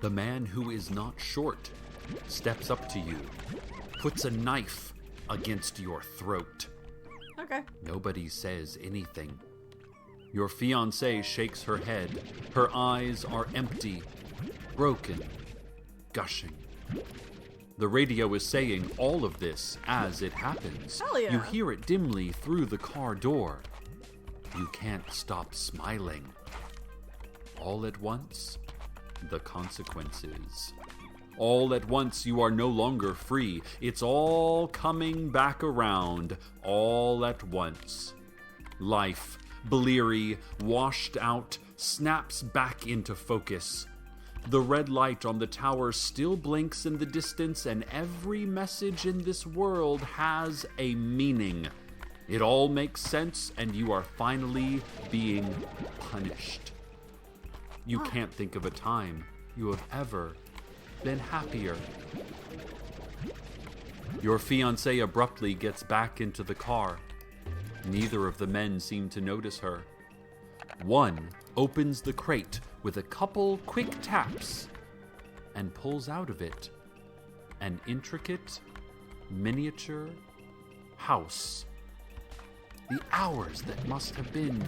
The man who is not short steps up to you, puts a knife against your throat. Okay. Nobody says anything. Your fiancée shakes her head. Her eyes are empty, broken, gushing. The radio is saying all of this as it happens. Hell yeah. You hear it dimly through the car door. You can't stop smiling. All at once, the consequences. All at once, you are no longer free. It's all coming back around, all at once. Life, bleary, washed out, snaps back into focus. The red light on the tower still blinks in the distance, and every message in this world has a meaning. It all makes sense, and you are finally being punished. You can't think of a time you have ever been happier. Your fiancé abruptly gets back into the car. Neither of the men seem to notice her. One opens the crate with a couple quick taps and pulls out of it an intricate, miniature house. The hours that must have been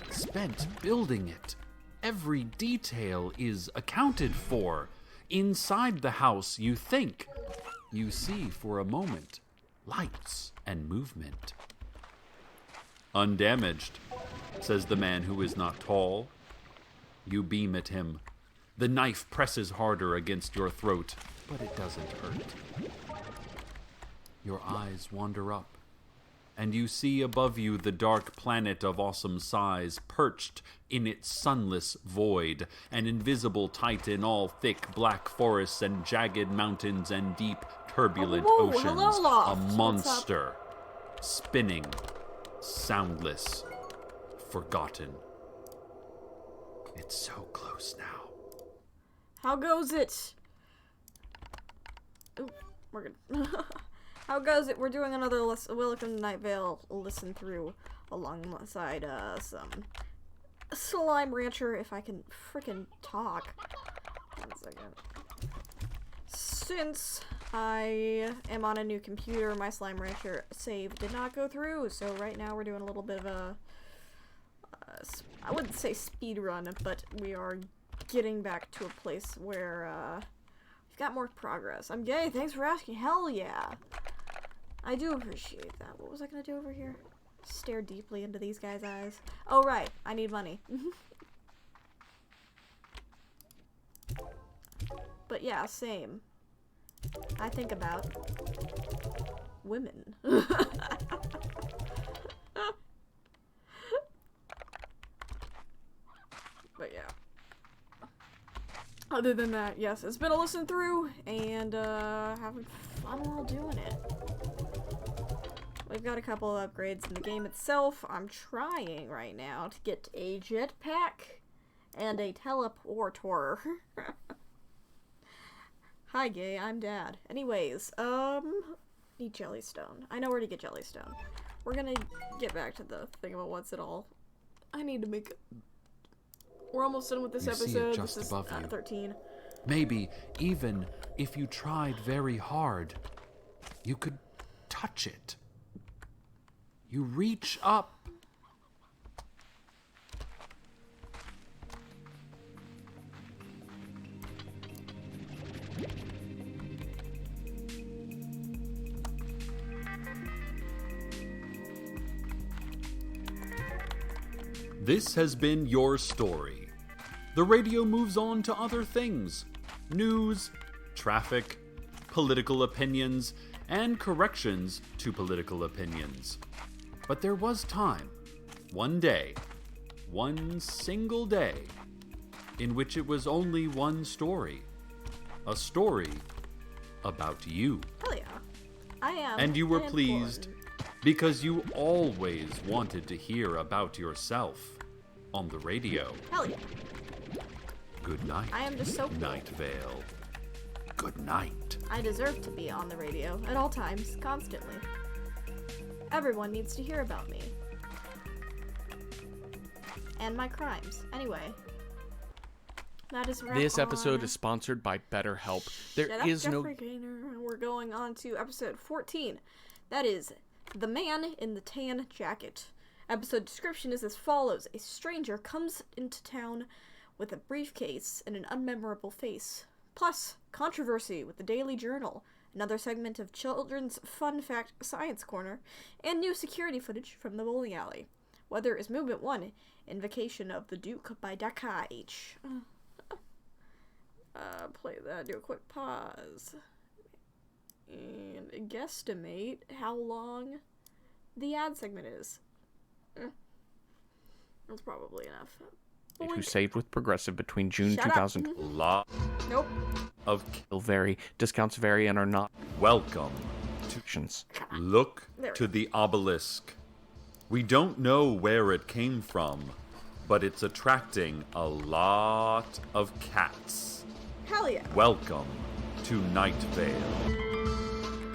spent building it. Every detail is accounted for. Inside the house, you think. You see for a moment lights and movement. Undamaged, says the man who is not tall. You beam at him. The knife presses harder against your throat, but it doesn't hurt. Your eyes wander up, and you see above you the dark planet of awesome size, perched in its sunless void, an invisible titan, all thick black forests and jagged mountains and deep, turbulent Whoa, oceans. hello, Loft. A What's up? monster, spinning, soundless, forgotten. It's so close now. How goes it? Ooh, we're good. How goes it? We're doing another Welcome to Nightvale listen through alongside some Slime Rancher, if I can frickin' talk. 1 second. Since I am on a new computer, my Slime Rancher save did not go through, so right now we're doing a little bit of a I wouldn't say speed run, but we are getting back to a place where we've got more progress. I'm gay, thanks for asking. Hell yeah. I do appreciate that. What was I gonna do over here? Stare deeply into these guys' eyes. Oh right, I need money. But yeah, same. I think about women. But yeah. Other than that, yes, it's been a listen through and having fun while doing it. We've got a couple of upgrades in the game itself. I'm trying right now to get a jetpack and a teleporter. Hi, gay, I'm dad. Anyways, need Jellystone. I know where to get Jellystone. We're gonna get back to the thing about what's it all. I need to make it. We're almost done with this You see it episode. just This is above you. 13. Maybe even if you tried very hard, you could touch it. You reach up. This has been your story. The radio moves on to other things. News, traffic, political opinions, and corrections to political opinions. But there was time, one day, one single day, in which it was only one story. A story about you. Hell yeah. I am. And you were I am pleased because you always wanted to hear about yourself on the radio. Hell yeah. Good night. I am just so cool. Nightvale. Good night. I deserve to be on the radio at all times, constantly. Everyone needs to hear about me. And my crimes. Anyway. That is a wrap This episode on- is sponsored by BetterHelp. There Shut up, is no Jeffrey Gaynor. We're going on to episode 14. That is The Man in the Tan Jacket. Episode description is as follows. A stranger comes into town with a briefcase and an unmemorable face. Plus, controversy with the Daily Journal, another segment of Children's Fun Fact Science Corner, and new security footage from the bowling alley. Weather is Movement 1, Invocation of the Duke by Daka H. Play that, do a quick pause. And guesstimate how long the ad segment is. That's probably enough. who Blink. saved with Progressive between June Shut up. 2000. Lot Nope. of Will vary. Discounts vary and are not welcome. options. Look There we to the obelisk. We don't know where it came from, but it's attracting a lot of cats. Hell yeah. Welcome to Nightvale.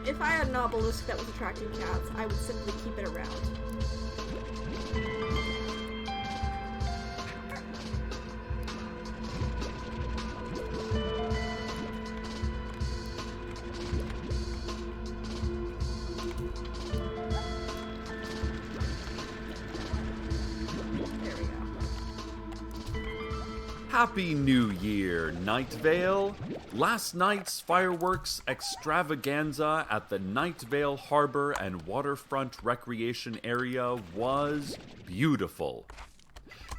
If I had an obelisk that was attracting cats, I would simply keep it around. There we go. Happy New Year, Nightvale! Last night's fireworks extravaganza at the Nightvale Harbor and Waterfront Recreation Area was beautiful.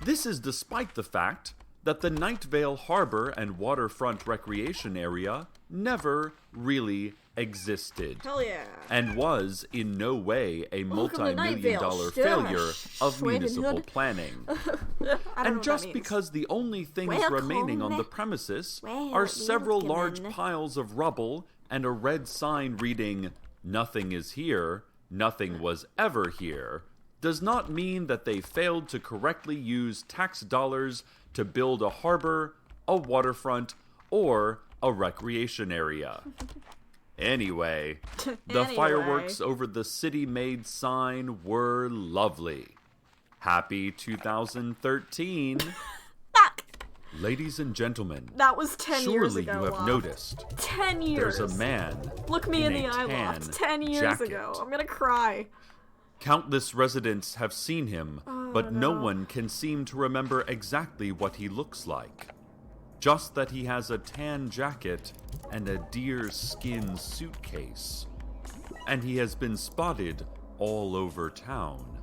This is despite the fact that the Nightvale Harbor and Waterfront Recreation Area never really existed. Hell yeah. And was in no way a Welcome to multi-million Nightvale. dollar Still failure of Schweden municipal Hood. planning. I don't know And what just that means. because the only things Welcome. remaining on the premises Well, are several welcome. large piles of rubble and a red sign reading, "Nothing is here, nothing was ever here," does not mean that they failed to correctly use tax dollars to build a harbor, a waterfront, or a recreation area. Anyway, the Anyway. fireworks over the city-made sign were lovely. Happy 2013. Fuck! Ladies and gentlemen, That was 10 years surely ago. you have Loft. noticed 10 years. there's a man Look me in in the a eye, tan Loft. 10 years jacket. ago. I'm gonna cry. Countless residents have seen him, Oh, but no one can seem to remember exactly what he looks like. Just that he has a tan jacket and a deer skin suitcase. And he has been spotted all over town.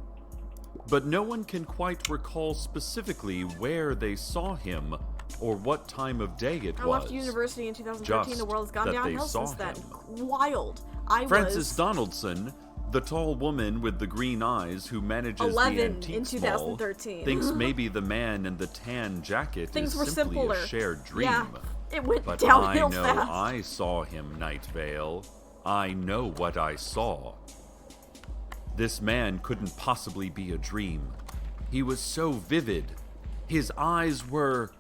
But no one can quite recall specifically where they saw him or what time of day it I was. left university in 2013. Just The world has gone that they downhill saw since then. him. Wild. I Frances was Donaldson, the tall woman with the green eyes who manages 11 the in antiques 2013. mall, thinks maybe the man in the tan jacket Things is were simply simpler. a shared dream. Yeah, it went But downhill I know fast. I saw him, Nightvale. I know what I saw. This man couldn't possibly be a dream. He was so vivid. His eyes were...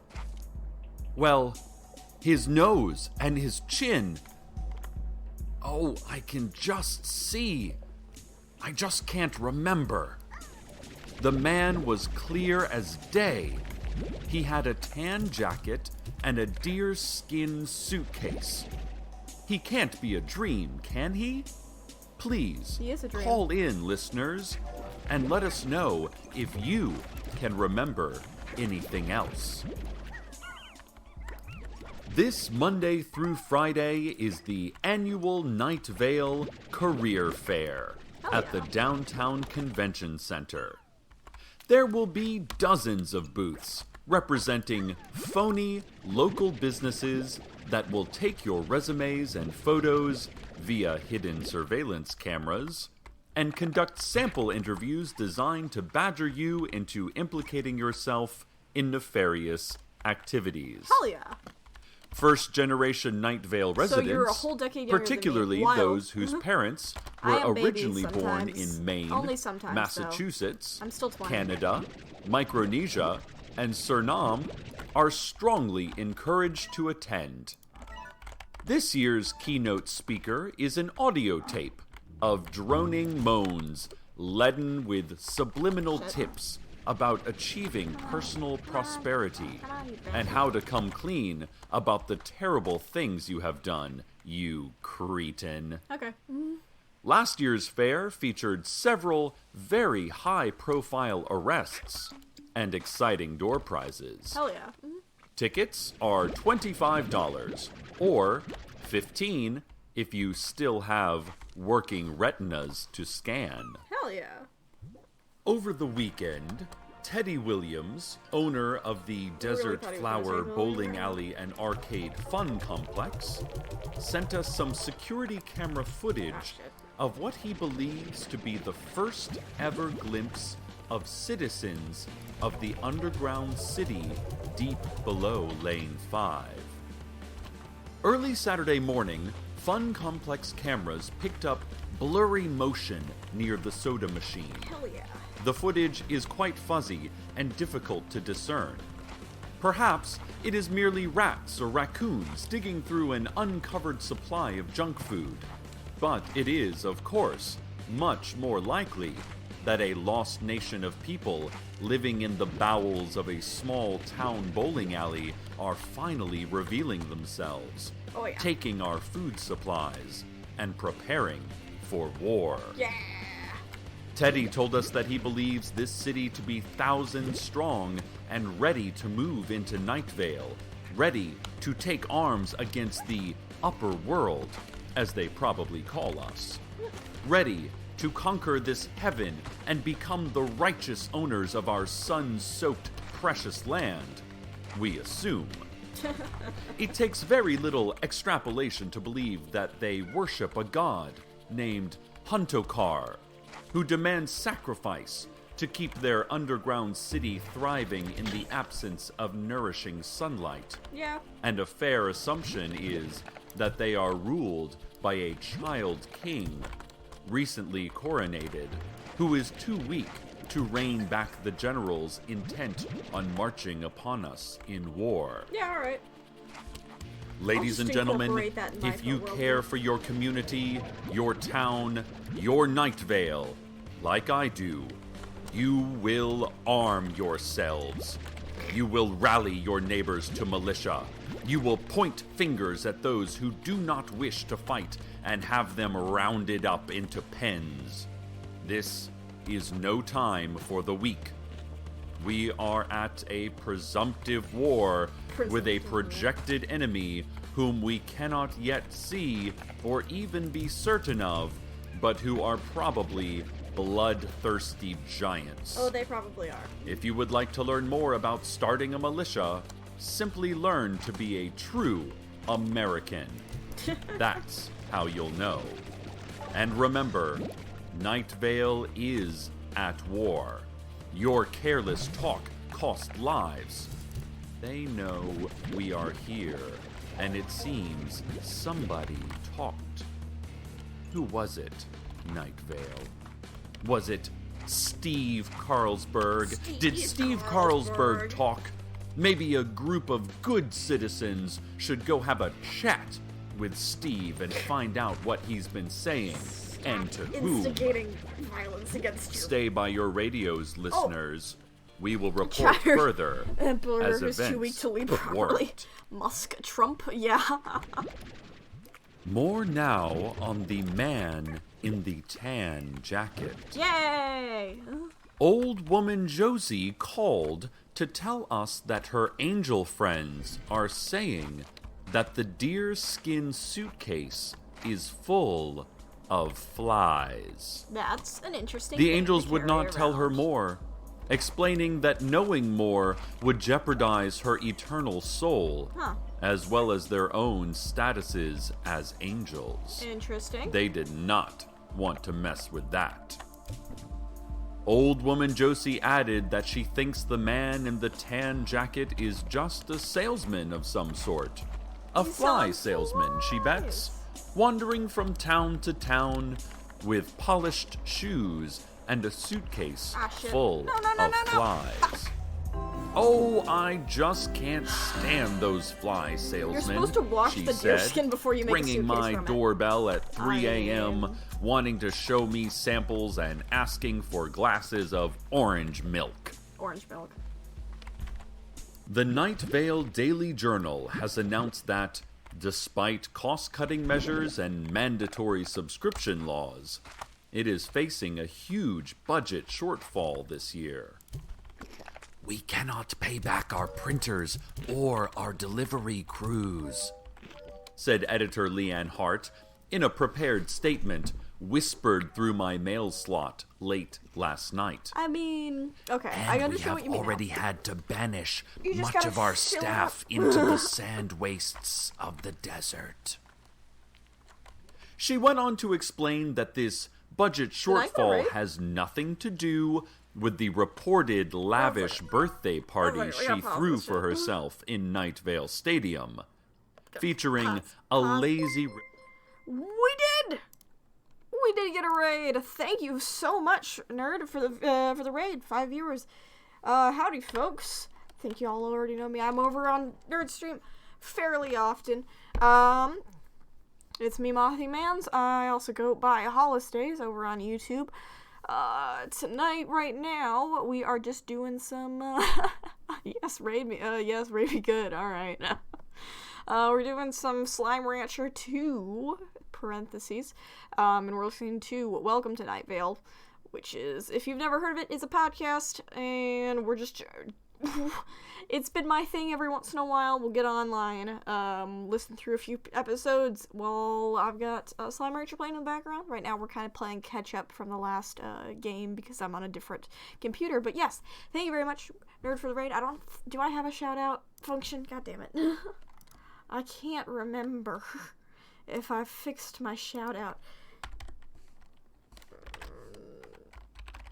well, his nose and his chin. Oh, I can just see. I just can't remember. The man was clear as day. He had a tan jacket and a deer skin suitcase. He can't be a dream, can he? Please, He is a dream. call in, listeners, and let us know if you can remember anything else. This Monday through Friday is the annual Nightvale Career Fair at the Downtown Convention Center. There will be dozens of booths representing phony local businesses that will take your resumes and photos via hidden surveillance cameras and conduct sample interviews designed to badger you into implicating yourself in nefarious activities. Hell yeah. First-generation Nightvale residents, So you're a whole decade younger particularly than me. Wild. those whose parents I were am baby originally born sometimes. in Maine, Only sometimes, Massachusetts, I'm still 20. Canada, Micronesia, and Suriname, are strongly encouraged to attend. This year's keynote speaker is an audio tape of droning moans laden with subliminal tips about achieving personal prosperity and how to come clean about the terrible things you have done, you cretin. Okay. Last year's fair featured several very high-profile arrests and exciting door prizes. Hell yeah. Tickets are $25 or $15 if you still have working retinas to scan. Hell yeah. Over the weekend, Teddy Williams, owner of the Desert thought he was Flower gonna say Bowling William. Alley and Arcade Fun Complex, sent us some security camera footage shit. of what he believes to be the first ever glimpse of citizens of the underground city deep below Lane 5. Early Saturday morning, Fun Complex cameras picked up blurry motion near the soda machine. Hell yeah. The footage is quite fuzzy and difficult to discern. Perhaps it is merely rats or raccoons digging through an uncovered supply of junk food. But it is, of course, much more likely that a lost nation of people living in the bowels of a small town bowling alley are finally revealing themselves, Oh, yeah. taking our food supplies, and preparing for war. Yeah. Teddy told us that he believes this city to be thousands strong and ready to move into Nightvale, ready to take arms against the upper world, as they probably call us. Ready to conquer this heaven and become the righteous owners of our sun-soaked precious land, we assume. It takes very little extrapolation to believe that they worship a god named Huntokar, who demands sacrifice to keep their underground city thriving in the absence of nourishing sunlight. Yeah. And a fair assumption is that they are ruled by a child king, recently coronated, who is too weak to rein back the generals intent on marching upon us in war. Yeah, alright. Ladies just and gentlemen, incorporate that in if my you world. care for your community, your town, your Nightvale, like I do, you will arm yourselves. You will rally your neighbors to militia. You will point fingers at those who do not wish to fight and have them rounded up into pens. This is no time for the weak. We are at a presumptive war with a projected enemy whom we cannot yet see or even be certain of, but who are probably bloodthirsty giants. Oh, they probably are. If you would like to learn more about starting a militia, simply learn to be a true American. That's how you'll know. And remember, Nightvale is at war. Your careless talk cost lives. They know we are here, and it seems somebody talked. Who was it, Nightvale? Was it Steve Carlsberg? Did Steve Carlsberg talk? Maybe a group of good citizens should go have a chat with Steve and find out what he's been saying and to whom. Instigating violence against you. Stay by your radios, listeners. We will report Chatter. further Emperor as is too weak events to lead properly. warrant. Musk, Trump, yeah. More now on the man in the tan jacket. Yay! Old woman Josie called to tell us that her angel friends are saying that the deer skin suitcase is full of flies. That's an interesting The thing angels to would carry not tell her around. more, explaining that knowing more would jeopardize her eternal soul, as well as their own statuses as angels. Interesting. They did not want to mess with that. Old woman Josie added that she thinks the man in the tan jacket is just a salesman of some sort. A fly salesman, she bets, wandering from town to town with polished shoes and a suitcase full of flies. Oh, I just can't stand those fly salesmen, You're supposed to wash she the said, deerskin before you make a ringing suitcase my from it. doorbell at 3 a.m., wanting to show me samples and asking for glasses of orange milk. Orange milk. The Nightvale Daily Journal has announced that, despite cost-cutting measures and mandatory subscription laws, it is facing a huge budget shortfall this year. We cannot pay back our printers or our delivery crews, said editor Leanne Hart in a prepared statement whispered through my mail slot late last night. I mean, okay, I understand what you mean. We have already had to banish just much gotta of our fill staff into the sand wastes of the desert. She went on to explain that this budget shortfall right? has nothing to do with the reported lavish birthday party she threw for herself in Nightvale Stadium, featuring a lazy... We did get a raid. Thank you so much, nerd, for the raid. 5 viewers. Howdy, folks. Think y'all already know me. I'm over on Nerd Stream fairly often. It's me, Mothy Mans. I also go by Holistays over on YouTube. Tonight, right now, we are just doing some, yes, raid me good, alright. We're doing some Slime Rancher 2, parentheses, and we're listening to Welcome to Nightvale, which is, if you've never heard of it, it's a podcast, and we're just, it's been my thing every once in a while. We'll get online, listen through a few episodes while I've got Slime Rancher playing in the background. Right now we're kind of playing catch up from the last game because I'm on a different computer. But yes, thank you very much, Nerd, for the raid. Do I have a shout out function? God damn it. I can't remember if I fixed my shout out.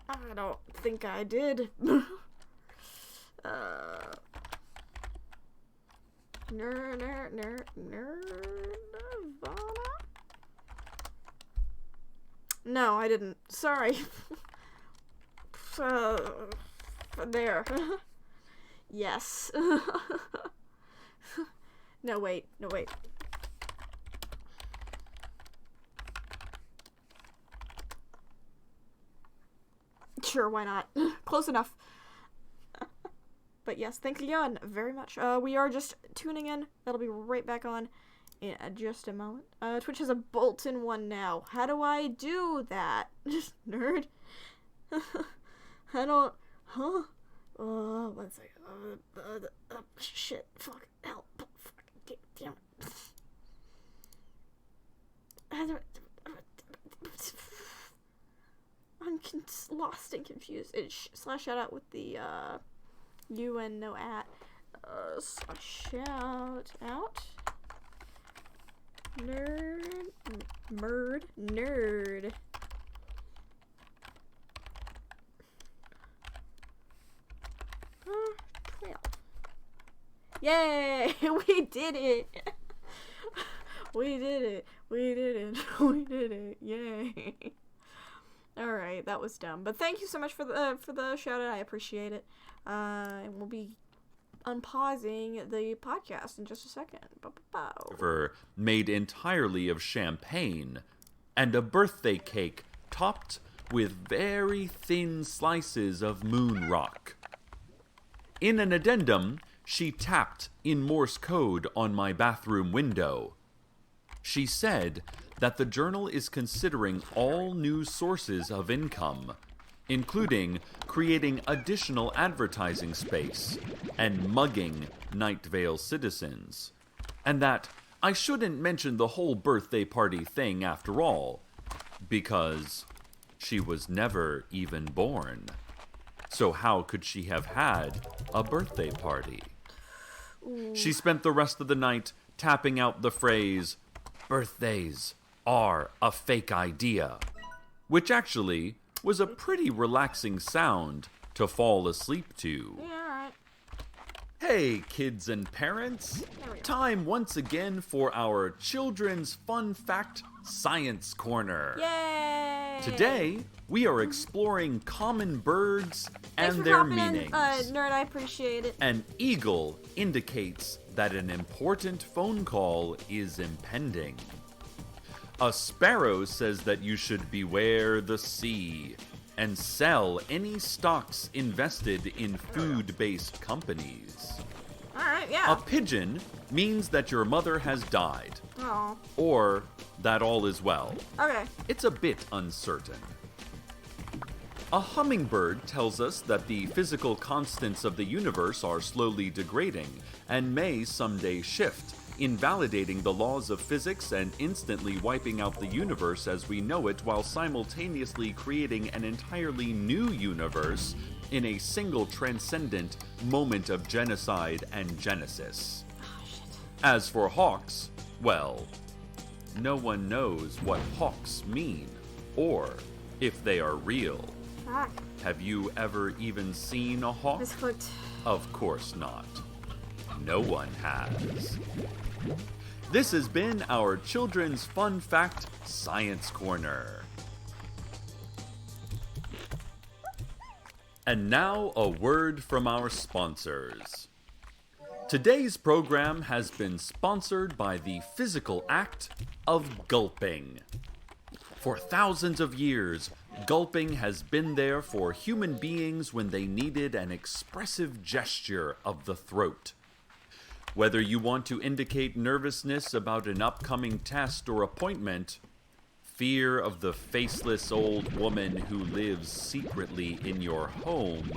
I don't think I did. Nerdvana? No, I didn't. Sorry. There. Yes. No, wait. Sure, why not? Close enough. But yes, thanks again very much. We are just tuning in. That'll be right back on in just a moment. Twitch has a built-in one now. How do I do that? Nerd. I don't... Huh? Oh, 1 second. Shit. Fuck. Help. Fuck. Damn it. I'm lost and confused. It's / shout out with the, UN no at shout out nerd 12. Yay! We did it. We did it. Yay. Alright, that was dumb. But thank you so much for the shout out. I appreciate it. And we'll be unpausing the podcast in just a second. Made entirely of champagne and a birthday cake topped with very thin slices of moon rock. In an addendum, she tapped in Morse code on my bathroom window. She said that the journal is considering all new sources of income, including creating additional advertising space and mugging Nightvale citizens, and that I shouldn't mention the whole birthday party thing after all, because she was never even born. So how could she have had a birthday party? She spent the rest of the night tapping out the phrase, "Birthdays are a fake idea," which actually was a pretty relaxing sound to fall asleep to. Yeah, alright. Hey, kids and parents! Time once again for our Children's Fun Fact Science Corner. Yay! Today, we are exploring common birds Thanks and for their hopping in, meanings. Nerd, I appreciate it. An eagle indicates that an important phone call is impending. A sparrow says that you should beware the sea and sell any stocks invested in food-based companies. Alright, A yeah. pigeon means that your mother has died, Oh, or that all is well. okay. It's a bit uncertain. A hummingbird tells us that the physical constants of the universe are slowly degrading and may someday shift, invalidating the laws of physics and instantly wiping out the universe as we know it while simultaneously creating an entirely new universe in a single transcendent moment of genocide and genesis. As for hawks, well, no one knows what hawks mean or if they are real. Fuck. Have you ever even seen a hawk? This hooked. Of course not. No one has. This has been our Children's Fun Fact Science Corner. And now a word from our sponsors. Today's program has been sponsored by the physical act of gulping. For thousands of years, gulping has been there for human beings when they needed an expressive gesture of the throat. Whether you want to indicate nervousness about an upcoming test or appointment, fear of the faceless old woman who lives secretly in your home,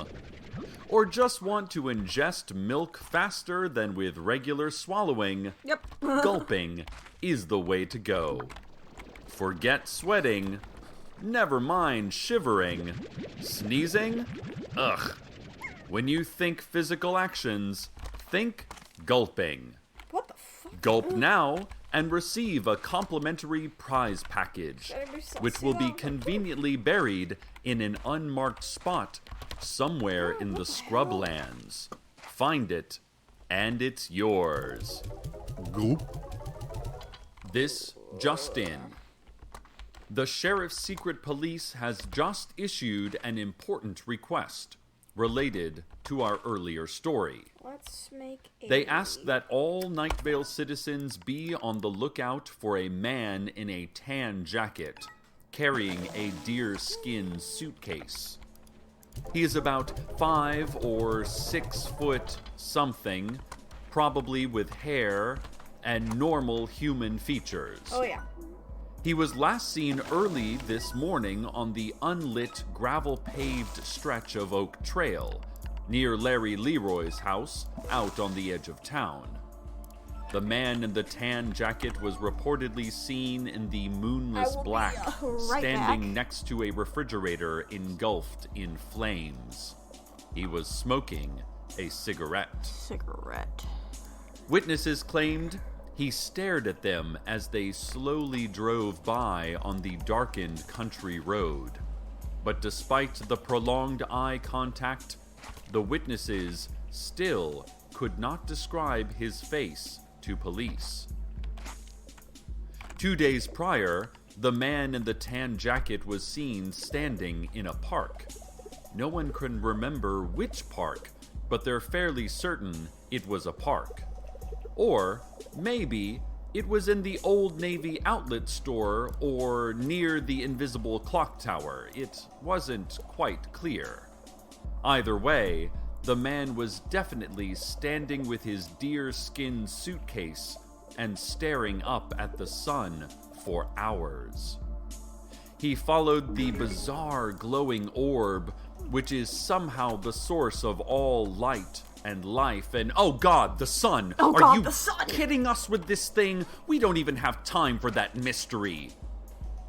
or just want to ingest milk faster than with regular swallowing, Yep. gulping is the way to go. Forget sweating, never mind shivering, sneezing, ugh. When you think physical actions, think gulping. What the fuck? Gulp now and receive a complimentary prize package, which will be conveniently buried in an unmarked spot somewhere in the scrublands. Find it, and it's yours. Gulp. This just in. The Sheriff's Secret Police has just issued an important request related to our earlier story. Let's make a... They ask that all Nightvale citizens be on the lookout for a man in a tan jacket, carrying a deerskin suitcase. He is about 5 or 6 foot something, probably with hair and normal human features. Oh, yeah. He was last seen early this morning on the unlit, gravel-paved stretch of Oak Trail, near Larry Leroy's house, out on the edge of town. The man in the tan jacket was reportedly seen in the moonless black, right standing back. next to a refrigerator engulfed in flames. He was smoking a cigarette. Cigarette. Witnesses claimed he stared at them as they slowly drove by on the darkened country road. But despite the prolonged eye contact, the witnesses still could not describe his face to police. 2 days prior, the man in the tan jacket was seen standing in a park. No one can remember which park, but they're fairly certain it was a park. Or maybe it was in the Old Navy outlet store or near the invisible clock tower. It wasn't quite clear. Either way, the man was definitely standing with his deerskin suitcase and staring up at the sun for hours. He followed the bizarre glowing orb, which is somehow the source of all light and life, and oh god, the sun! Oh Are god, you the sun! kidding us with this thing? We don't even have time for that mystery.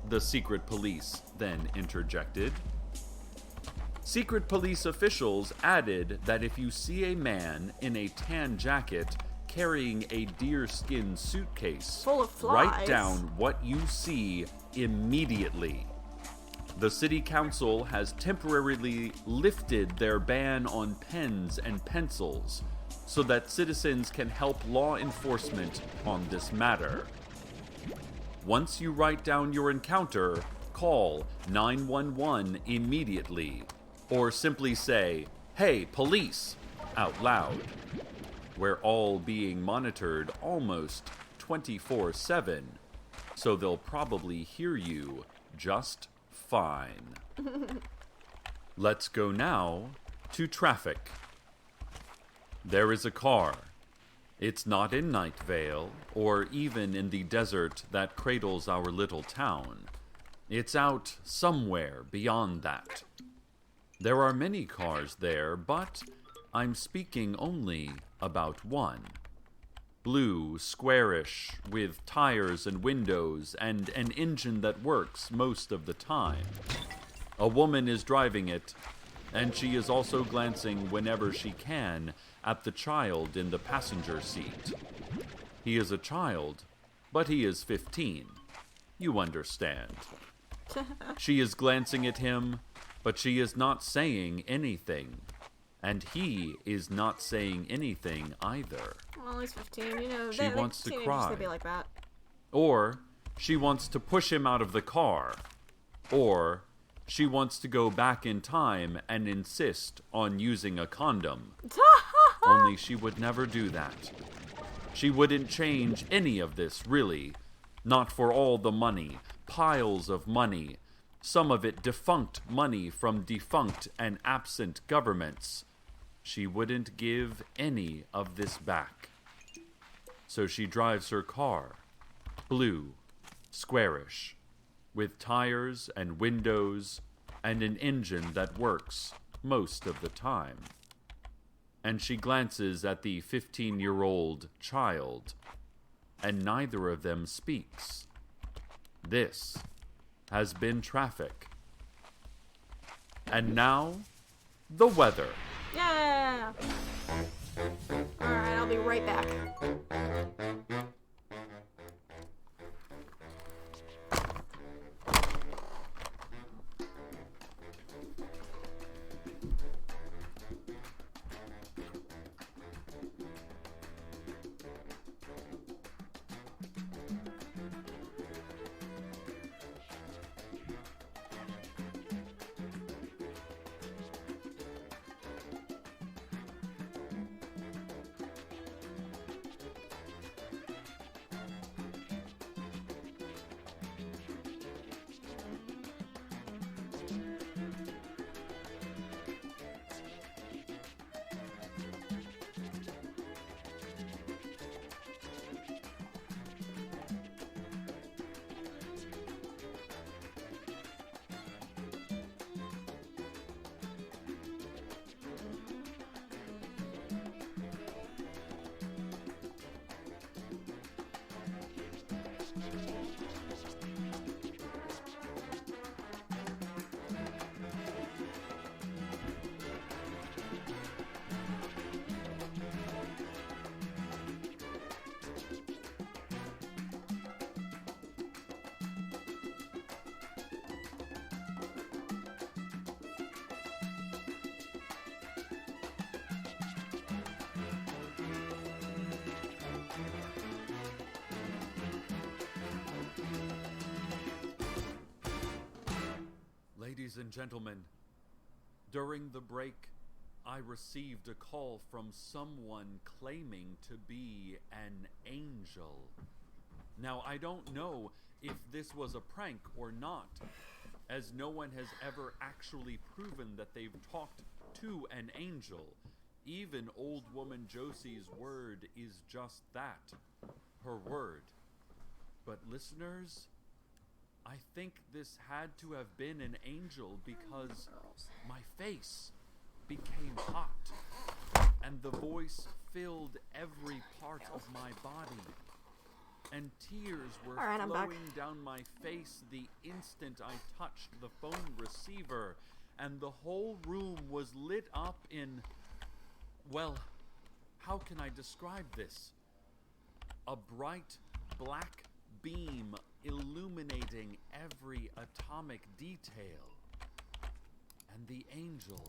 The secret police then interjected. Secret police officials added that if you see a man in a tan jacket carrying a deerskin suitcase, Full of write flies. down what you see immediately. The city council has temporarily lifted their ban on pens and pencils so that citizens can help law enforcement on this matter. Once you write down your encounter, call 911 immediately, or simply say, "Hey, police," out loud. We're all being monitored almost 24/7, so they'll probably hear you just fine. Let's go now to traffic. There is a car. It's not in Nightvale, or even in the desert that cradles our little town. It's out somewhere beyond that. There are many cars there, but I'm speaking only about one. Blue, squarish, with tires and windows and an engine that works most of the time. A woman is driving it, and she is also glancing whenever she can at the child in the passenger seat. He is a child, but he is 15. You understand. She is glancing at him, but she is not saying anything. And he is not saying anything either. Well, he's 15, you know. She wants to teenagers, cry. They'd be like that. Or she wants to push him out of the car. Or she wants to go back in time and insist on using a condom. Only she would never do that. She wouldn't change any of this, really. Not for all the money. Piles of money. Some of it defunct money from defunct and absent governments. She wouldn't give any of this back. So she drives her car, blue, squarish, with tires and windows and an engine that works most of the time. And she glances at the 15-year-old child, and neither of them speaks. This has been traffic. And now, the weather. Yeah! Alright, I'll be right back. Ladies and gentlemen, during the break, I received a call from someone claiming to be an angel. Now, I don't know if this was a prank or not, as no one has ever actually proven that they've talked to an angel. Even old woman Josie's word is just that, her word. But listeners, I think this had to have been an angel because my face became hot and the voice filled every part of my body. And tears were I'm back. flowing down my face the instant I touched the phone receiver and the whole room was lit up in, well, how can I describe this? A bright black beam illuminating every atomic detail. And the angel,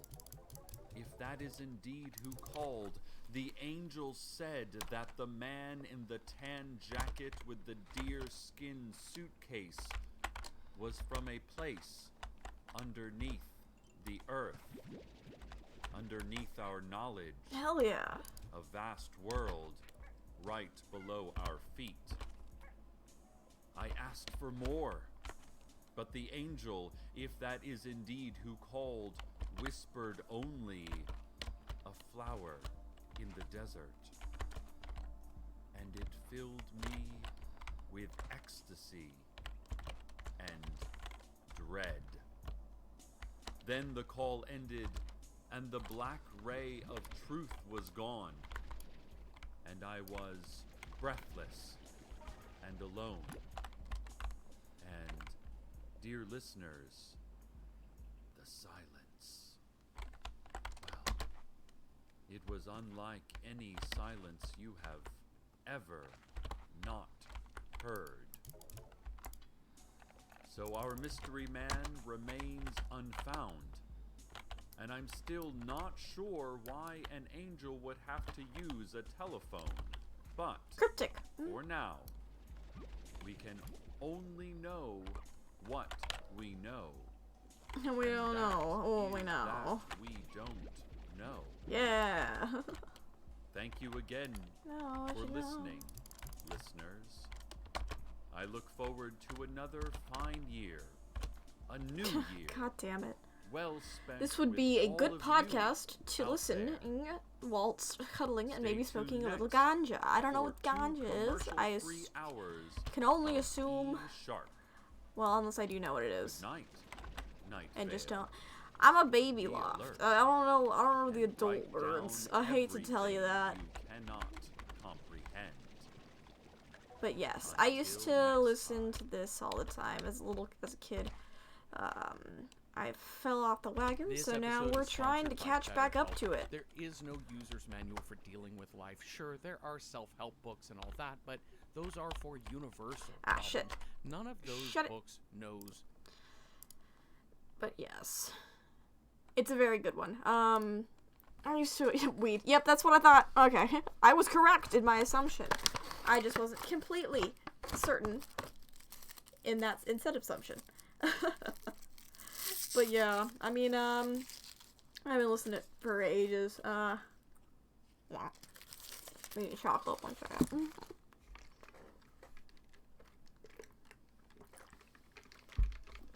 if that is indeed who called, the angel said that the man in the tan jacket with the deer skin suitcase was from a place underneath the earth, underneath our knowledge. Hell yeah. A vast world right below our feet. I asked for more, but the angel, if that is indeed who called, whispered only a flower in the desert. And it filled me with ecstasy and dread. Then the call ended, and the black ray of truth was gone, and I was breathless and alone. And, dear listeners, the silence. Well, it was unlike any silence you have ever not heard. So our mystery man remains unfound, and I'm still not sure why an angel would have to use a telephone. But Cryptic. for now, we can only know what we know. And we don't that know. Oh, we is know. that we don't know. Yeah. Thank you again No, for listening, listeners. I look forward to another fine year. A new year. God damn it. Well spent. This would with be a all good of podcast you to out listen there. whilst cuddling and Stay maybe smoking tuned a little next ganja. I don't know for what 2 ganja is. commercial-free hours can only of assume. E-Sharp. Well, unless I do know what it is. Good night. Night And just Vale. don't. I'm a baby Be loft. alert. I don't know. I don't know the And adult write words. down I hate to tell you everything that. You cannot comprehend. But yes, I used Until to next listen time. to this all the time as a kid. I fell off the wagon, This so now episode we're is trying to sponsored by catch back up BetterHelp. to it. There is no user's manual for dealing with life. Sure, there are self-help books and all that, but those are for universal Ah, problems. shit. None of those Shut it. books knows. But yes, it's a very good one. I used to weed. Yep, that's what I thought. Okay, I was correct in my assumption. I just wasn't completely certain in said assumption. But yeah, I mean, I've been listening to it for ages. Yeah. We need chocolate 1 second.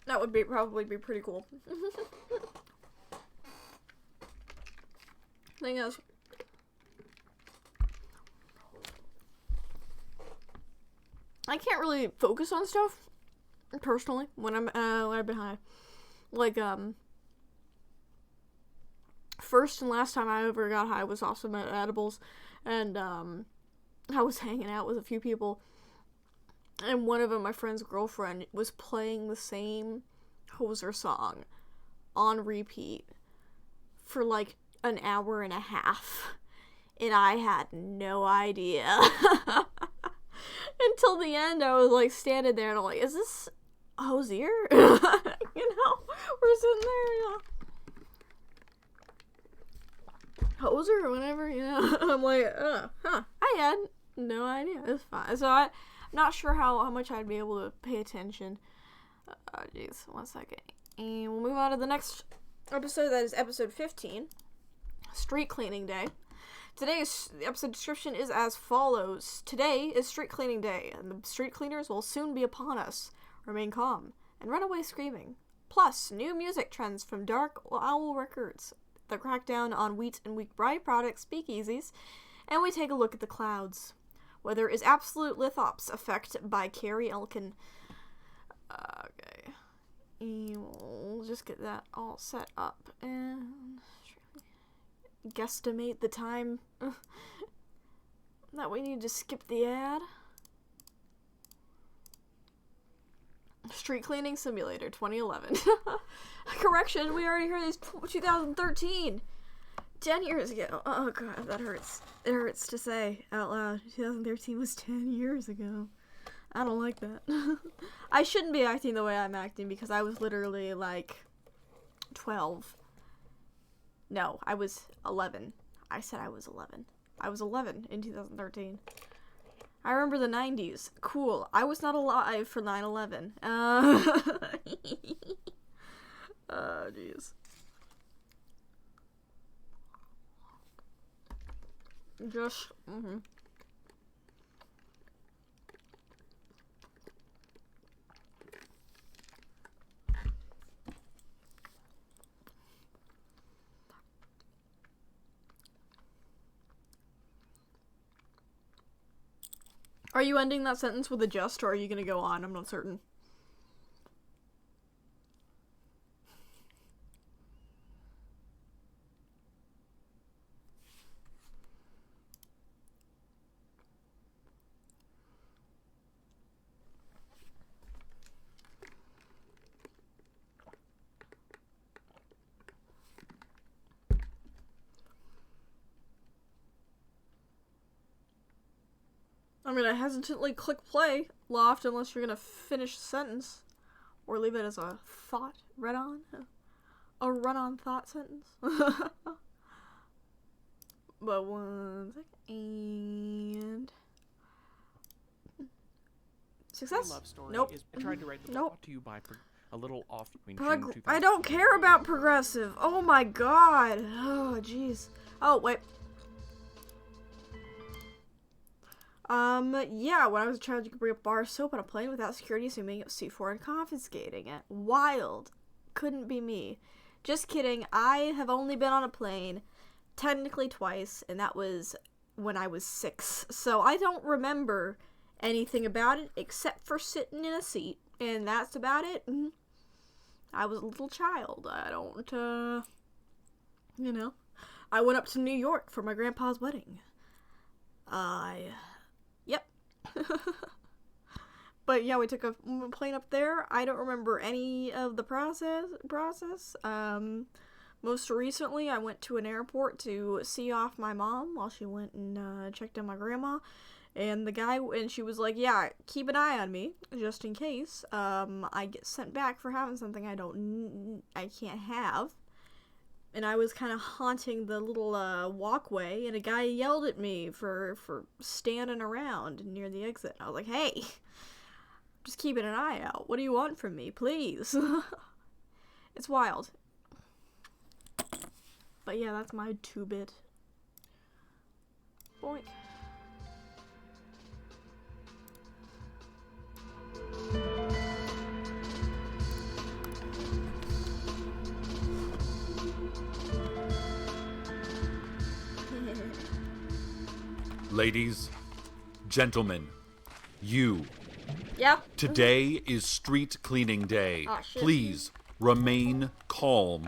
That would probably be pretty cool. Thing is, I can't really focus on stuff personally when I've been high. Like first and last time I ever got high was also at edibles, and I was hanging out with a few people, and one of them, my friend's girlfriend, was playing the same Hoser song on repeat for like an hour and a half, and I had no idea. Until the end, I was like standing there and I'm like, is this Hosier? You know, we're sitting there, you know, Hoser or whatever, you know. I'm like, I had no idea. It's fine. So I'm not sure how much I'd be able to pay attention. Jeez, 1 second. And we'll move on to the next episode. That is episode 15, Street Cleaning Day. Today's episode description is as follows. Today is street cleaning day, and the street cleaners will soon be upon us. Remain calm and run away screaming. Plus, new music trends from Dark Owl Records, the crackdown on wheat and weak byproduct speakeasies, and we take a look at the clouds. Weather is absolute lithops effect by Carrie Elkin. Okay. And we'll just get that all set up and guesstimate the time that we need to skip the ad. Street Cleaning Simulator 2011. Correction, we already heard this 2013. 10 years ago. Oh god, that hurts. It hurts to say out loud. 2013 was 10 years ago. I don't like that. I shouldn't be acting the way I'm acting because I was literally like 12. No, I was 11. I said I was 11. I was 11 in 2013. I remember the 90s. Cool. I was not alive for 9/11. Oh, jeez. Just, Are you ending that sentence with a just, or are you gonna go on? I'm not certain. I'm gonna hesitantly click play, Loft, unless you're gonna finish the sentence. Or leave it as a thought, run-on. A run-on thought sentence. But 1 second, and... Success? Love story Nope. is I tried to write the Nope. brought to you by a little off between June I don't care about progressive. Oh my god. Oh, jeez. Oh, wait. Yeah, when I was a child, you could bring a bar of soap on a plane without security assuming it was C4 and confiscating it. Wild. Couldn't be me. Just kidding. I have only been on a plane technically twice, and that was when I was 6. So I don't remember anything about it except for sitting in a seat, and that's about it. I was a little child. I don't, you know. I went up to New York for my grandpa's wedding. Yep. But yeah, we took a plane up there. I don't remember any of the process. Most recently, I went to an airport to see off my mom while she went and checked on my grandma. And she was like, yeah, keep an eye on me, just in case. I get sent back for having something I can't have. And I was kind of haunting the little walkway, and a guy yelled at me for standing around near the exit. I was like, hey, just keeping an eye out. What do you want from me, please? It's wild. But yeah, that's my 2-bit. Boink. Ladies, gentlemen, you. Yeah. Today is street cleaning day. Oh, shit. Please remain calm.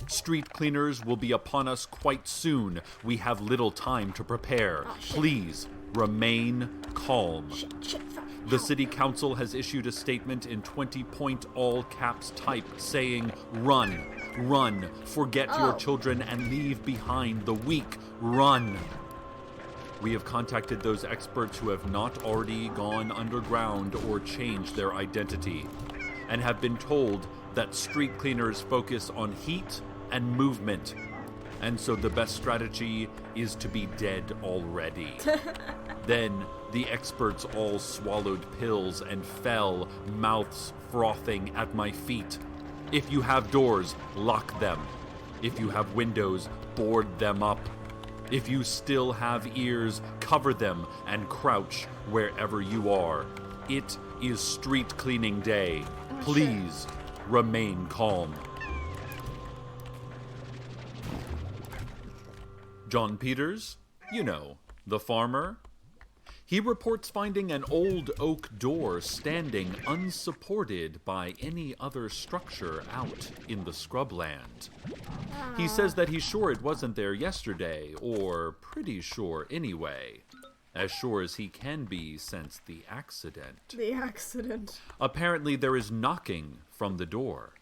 Street cleaners will be upon us quite soon. We have little time to prepare. Oh, shit. Please remain calm. Shit. The city council has issued a statement in 20-point all caps type saying, run, forget your children and leave behind the weak, run. We have contacted those experts who have not already gone underground or changed their identity, and have been told that street cleaners focus on heat and movement, and so the best strategy is to be dead already. Then the experts all swallowed pills and fell, mouths frothing at my feet. If you have doors, lock them. If you have windows, board them up. If you still have ears, cover them and crouch wherever you are. It is street cleaning day. Please remain calm. John Peters, you know, the farmer. He reports finding an old oak door standing unsupported by any other structure out in the scrubland. He says that he's sure it wasn't there yesterday, or pretty sure anyway. as sure as he can be since the accident. The accident. Apparently there is knocking from the door,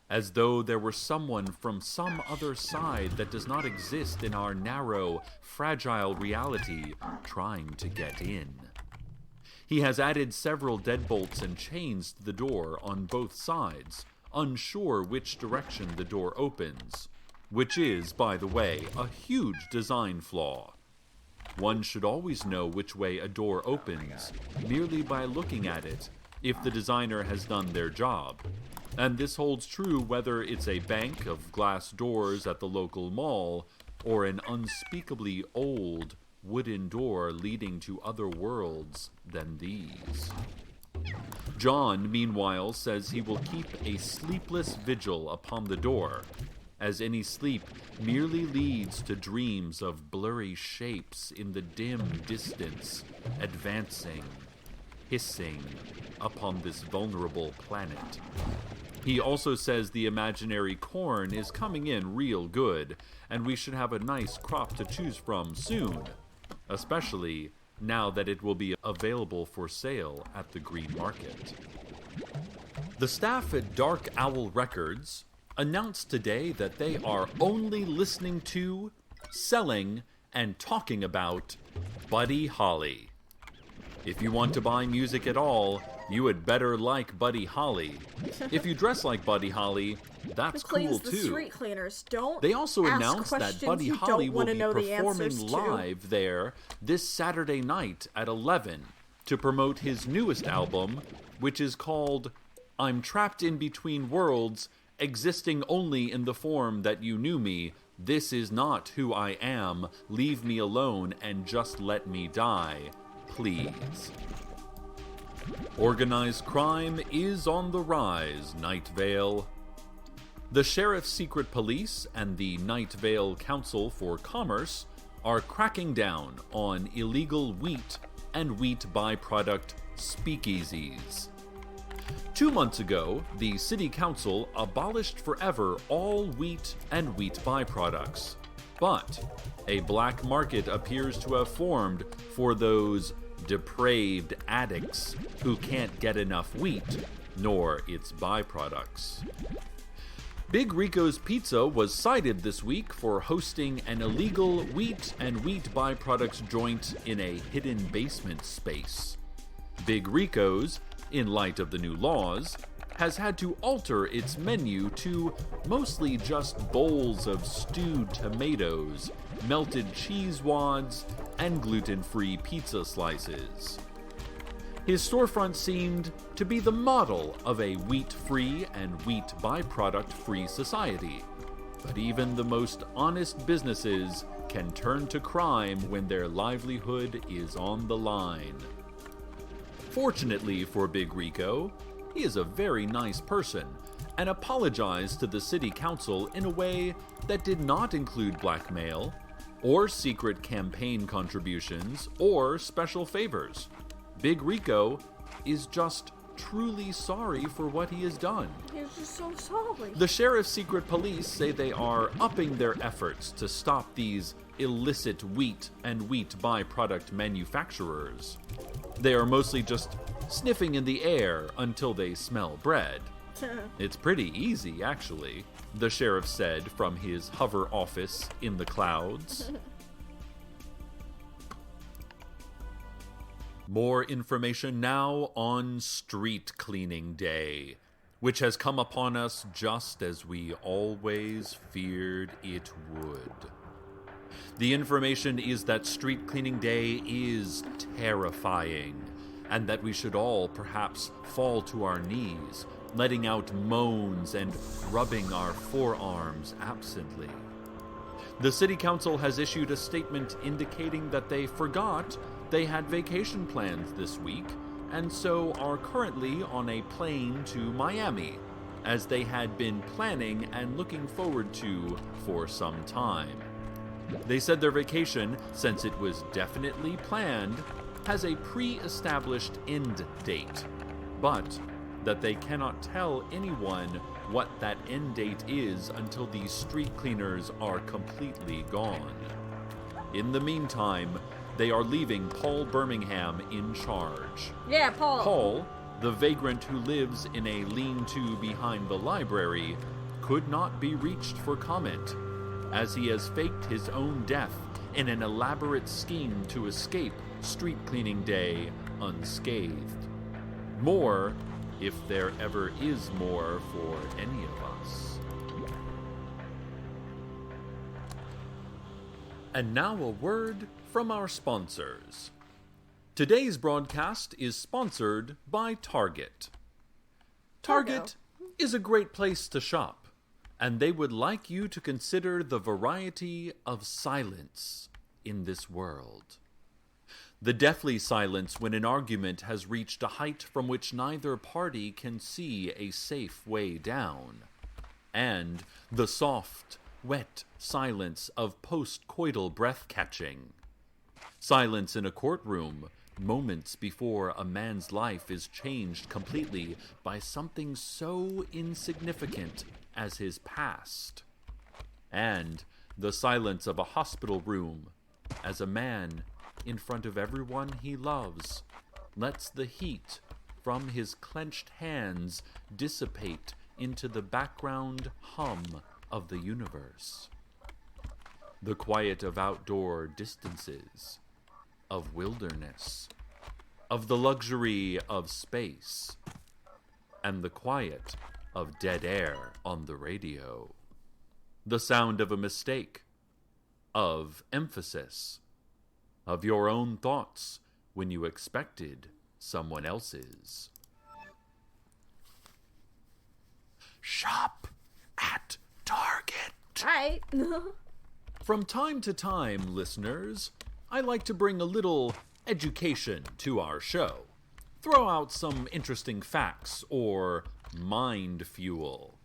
as though there were someone from some other side that does not exist in our narrow, fragile reality trying to get in. He has added several deadbolts and chains to the door on both sides, unsure which direction the door opens, which is, by the way, a huge design flaw. One should always know which way a door opens, merely by looking at it, if the designer has done their job. And this holds true whether it's a bank of glass doors at the local mall, or an unspeakably old wooden door leading to other worlds than these. John, meanwhile, says he will keep a sleepless vigil upon the door, as any sleep merely leads to dreams of blurry shapes in the dim distance, advancing, hissing upon this vulnerable planet. He also says the imaginary corn is coming in real good, and we should have a nice crop to choose from soon, especially now that it will be available for sale at the Green Market. The staff at Dark Owl Records announced today that they are only listening to, selling, and talking about Buddy Holly. If you want to buy music at all, you had better like Buddy Holly. If you dress like Buddy Holly, that's cool The too. street cleaners don't. They also ask announced that questions Buddy you Holly don't will wanna be know the performing answers to. live there this Saturday night at 11 to promote his newest album, which is called I'm Trapped in Between Worlds, Existing Only in the Form That You Knew Me. This is not who I am. Leave me alone and just let me die, please. Organized crime is on the rise, Nightvale. The Sheriff's Secret Police and the Nightvale Council for Commerce are cracking down on illegal wheat and wheat byproduct speakeasies. 2 months ago, the City Council abolished forever all wheat and wheat byproducts. But a black market appears to have formed for those depraved addicts who can't get enough wheat, nor its byproducts. Big Rico's Pizza was cited this week for hosting an illegal wheat and wheat byproducts joint in a hidden basement space. Big Rico's, in light of the new laws, has had to alter its menu to mostly just bowls of stewed tomatoes, melted cheese wads, and gluten-free pizza slices. His storefront seemed to be the model of a wheat-free and wheat byproduct-free society. But even the most honest businesses can turn to crime when their livelihood is on the line. Fortunately for Big Rico, he is a very nice person and apologized to the city council in a way that did not include blackmail, or secret campaign contributions, or special favors. Big Rico is just truly sorry for what he has done. He's just so sorry. The Sheriff's Secret Police say they are upping their efforts to stop these illicit wheat and wheat byproduct manufacturers. They are mostly just sniffing in the air until they smell bread. It's pretty easy, actually, the sheriff said from his hover office in the clouds. More information now on Street Cleaning Day, which has come upon us just as we always feared it would. The information is that Street Cleaning Day is terrifying, and that we should all perhaps fall to our knees, letting out moans and rubbing our forearms absently. The City Council has issued a statement indicating that they forgot they had vacation plans this week, and so are currently on a plane to Miami, as they had been planning and looking forward to for some time. They said their vacation, since it was definitely planned, has a pre-established end date, but that they cannot tell anyone what that end date is until these street cleaners are completely gone. In the meantime, they are leaving Paul Birmingham in charge. Yeah, Paul. Paul, the vagrant who lives in a lean-to behind the library, could not be reached for comment, as he has faked his own death in an elaborate scheme to escape street cleaning day unscathed. More, if there ever is more for any of us. And now a word from our sponsors. Today's broadcast is sponsored by Target. Target is a great place to shop, and they would like you to consider the variety of silence in this world. The deathly silence when an argument has reached a height from which neither party can see a safe way down, and the soft, wet silence of post-coital breath-catching. Silence in a courtroom, moments before a man's life is changed completely by something so insignificant as his past. And the silence of a hospital room, as a man, in front of everyone he loves, lets the heat from his clenched hands dissipate into the background hum of the universe. The quiet of outdoor distances, of wilderness, of the luxury of space, and the quiet of dead air on the radio. The sound of a mistake, of emphasis, of your own thoughts when you expected someone else's. Shop at Target. Alright. From time to time, listeners, I like to bring a little education to our show. Throw out some interesting facts or mind fuel.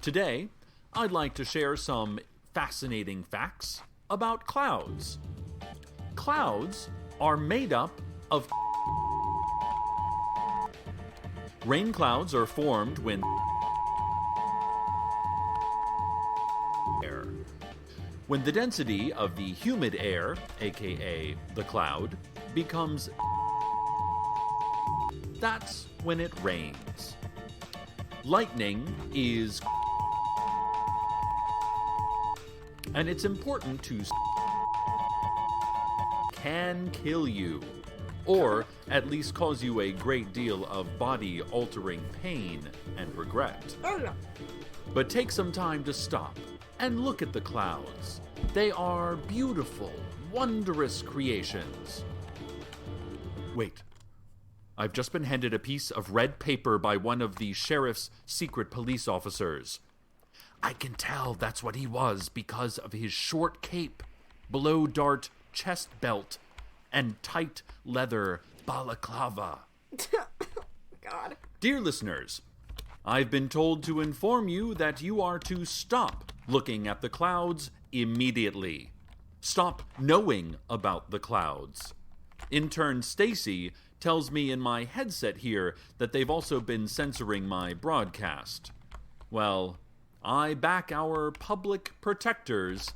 Today, I'd like to share some fascinating facts about clouds. Clouds are made up of... Rain clouds are formed when air. When the density of the humid air, aka the cloud, becomes... that's when it rains. Lightning is... and it's important to... can kill you, or at least cause you a great deal of body-altering pain and regret. Oh no. But take some time to stop and look at the clouds. They are beautiful, wondrous creations. Wait. I've just been handed a piece of red paper by one of the sheriff's secret police officers. I can tell that's what he was because of his short cape, below-dart chest belt, and tight leather balaclava. God. Dear listeners, I've been told to inform you that you are to stop looking at the clouds immediately. Stop knowing about the clouds. Intern Stacy tells me in my headset here that they've also been censoring my broadcast. Well, I back our public protectors,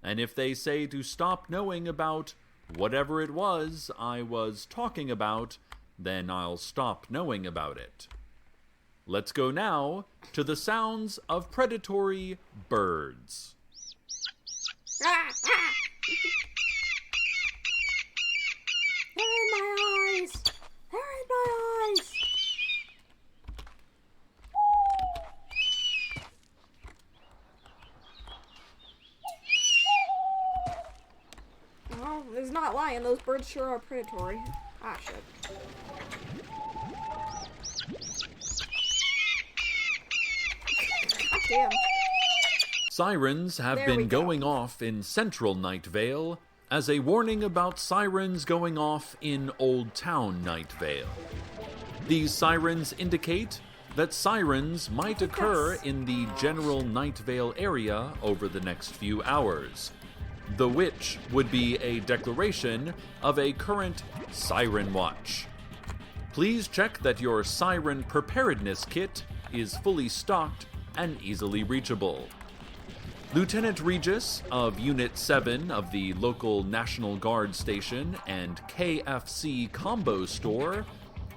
and if they say to stop knowing about whatever it was I was talking about, then I'll stop knowing about it. Let's go now to the sounds of predatory birds. They're in my eyes! They're in my eyes! Well, he's not lying. Those birds sure are predatory. Ah, shit. God damn. Sirens have There we been go. going off in central Nightvale as a warning about sirens going off in Old Town Nightvale. These sirens indicate that sirens might occur in the general Nightvale area over the next few hours, the which would be a declaration of a current siren watch. Please check that your siren preparedness kit is fully stocked and easily reachable. Lieutenant Regis of Unit 7 of the local National Guard station and KFC combo store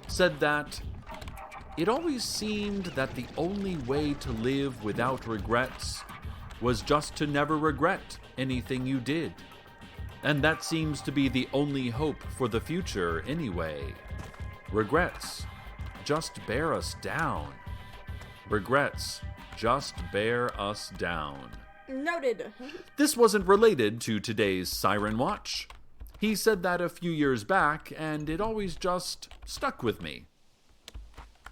said that it always seemed that the only way to live without regrets was just to never regret anything you did. And that seems to be the only hope for the future anyway. Regrets just bear us down. Regrets just bear us down. Noted. This wasn't related to today's Siren Watch. He said that a few years back, and it always just stuck with me.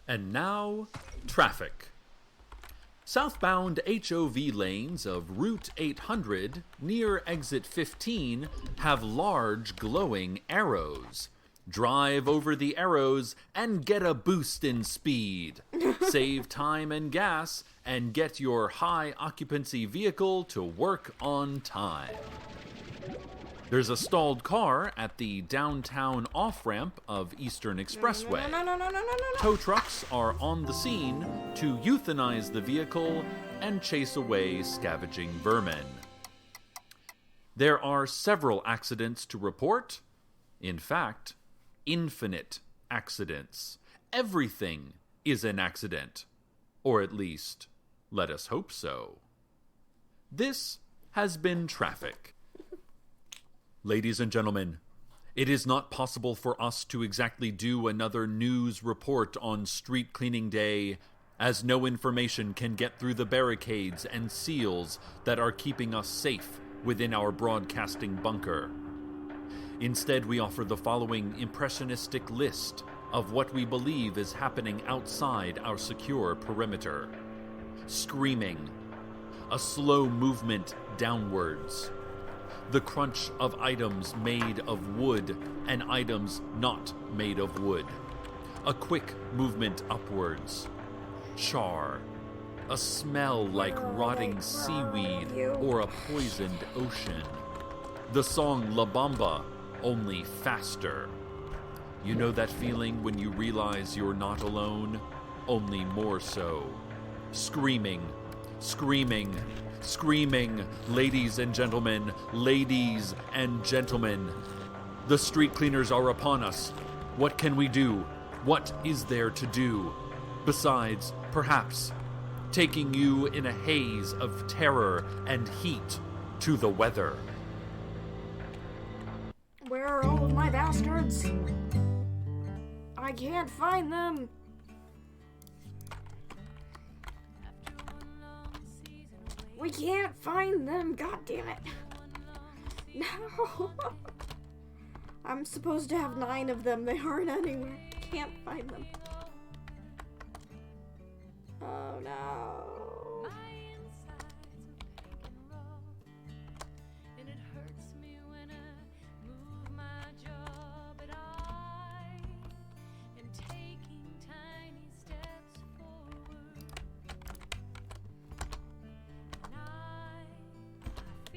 And now, traffic. Southbound HOV lanes of Route 800 near Exit 15 have large glowing arrows. Drive over the arrows and get a boost in speed. Save time and gas and get your high occupancy vehicle to work on time. There's a stalled car at the downtown off-ramp of Eastern Expressway. No. Tow trucks are on the scene to euthanize the vehicle and chase away scavenging vermin. There are several accidents to report. In fact, infinite accidents. Everything is an accident. Or at least, let us hope so. This has been traffic. Ladies and gentlemen, it is not possible for us to exactly do another news report on Street Cleaning Day, as no information can get through the barricades and seals that are keeping us safe within our broadcasting bunker. Instead, we offer the following impressionistic list of what we believe is happening outside our secure perimeter. Screaming. A slow movement downwards. The crunch of items made of wood and items not made of wood. A quick movement upwards. Char. A smell like rotting seaweed or a poisoned ocean. The song La Bamba, only faster. You know that feeling when you realize you're not alone? Only more so. Screaming, screaming, screaming. Ladies and gentlemen, ladies and gentlemen. The street cleaners are upon us. What can we do? What is there to do? Besides, perhaps, taking you in a haze of terror and heat to the weather. Where are all of my bastards? I can't find them. We can't find them. God damn it. No. I'm supposed to have 9 of them. They aren't anywhere. Can't find them. Oh no.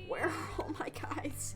Where are all my guys?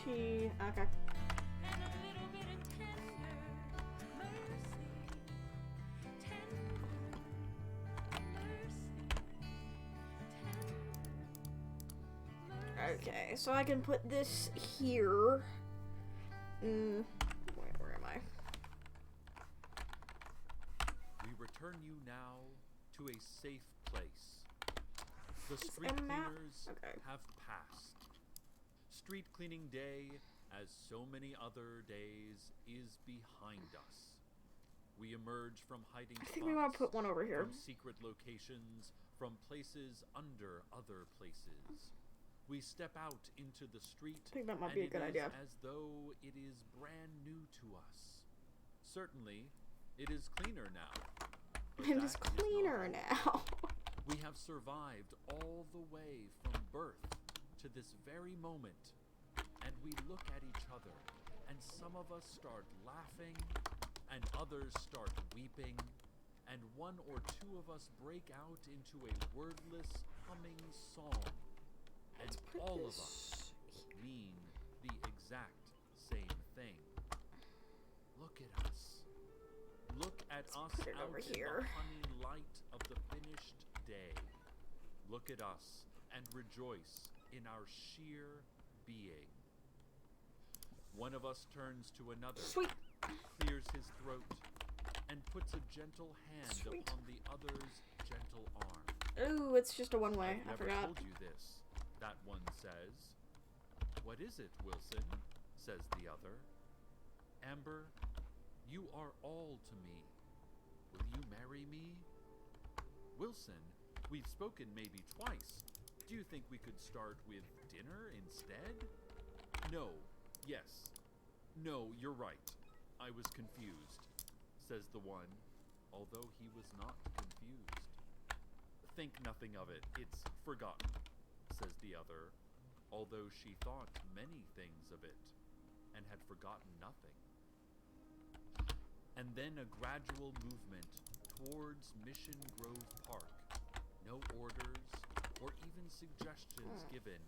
Okay. And a little bit of tender mercy. Okay, so I can put this here. Where am I? We return you now to a safe place. The It's street a map. cleaners Okay. have passed. Street cleaning day, as so many other days, is behind us. We emerge from hiding I spots, think we want to put one over here. from secret locations, from places under other places. We step out into the street, I think that might and be a it good is idea. as though it is brand new to us. Certainly, it is cleaner now. but It that is not cleaner all. now. We have survived all the way from birth to this very moment, and we look at each other, and some of us start laughing, and others start weeping, and one or two of us break out into a wordless, humming song, and Let's put all of this us mean the exact same thing. Look at us. Look at us put it out over in here. the honey light of the finished day. Look at us and rejoice in our sheer being. One of us turns to another, Sweet. clears his throat, and puts a gentle hand Sweet. upon the other's gentle arm. Ooh, it's just a one-way. I've I never forgot. told you this, that one says. What is it, Wilson? Says the other. Amber, you are all to me. Will you marry me? Wilson, we've spoken maybe twice. Do you think we could start with dinner instead? No. Yes. No, you're right. I was confused, says the one, although he was not confused. Think nothing of it. It's forgotten, says the other, although she thought many things of it, and had forgotten nothing. And then a gradual movement towards Mission Grove Park. No orders, or even suggestions given,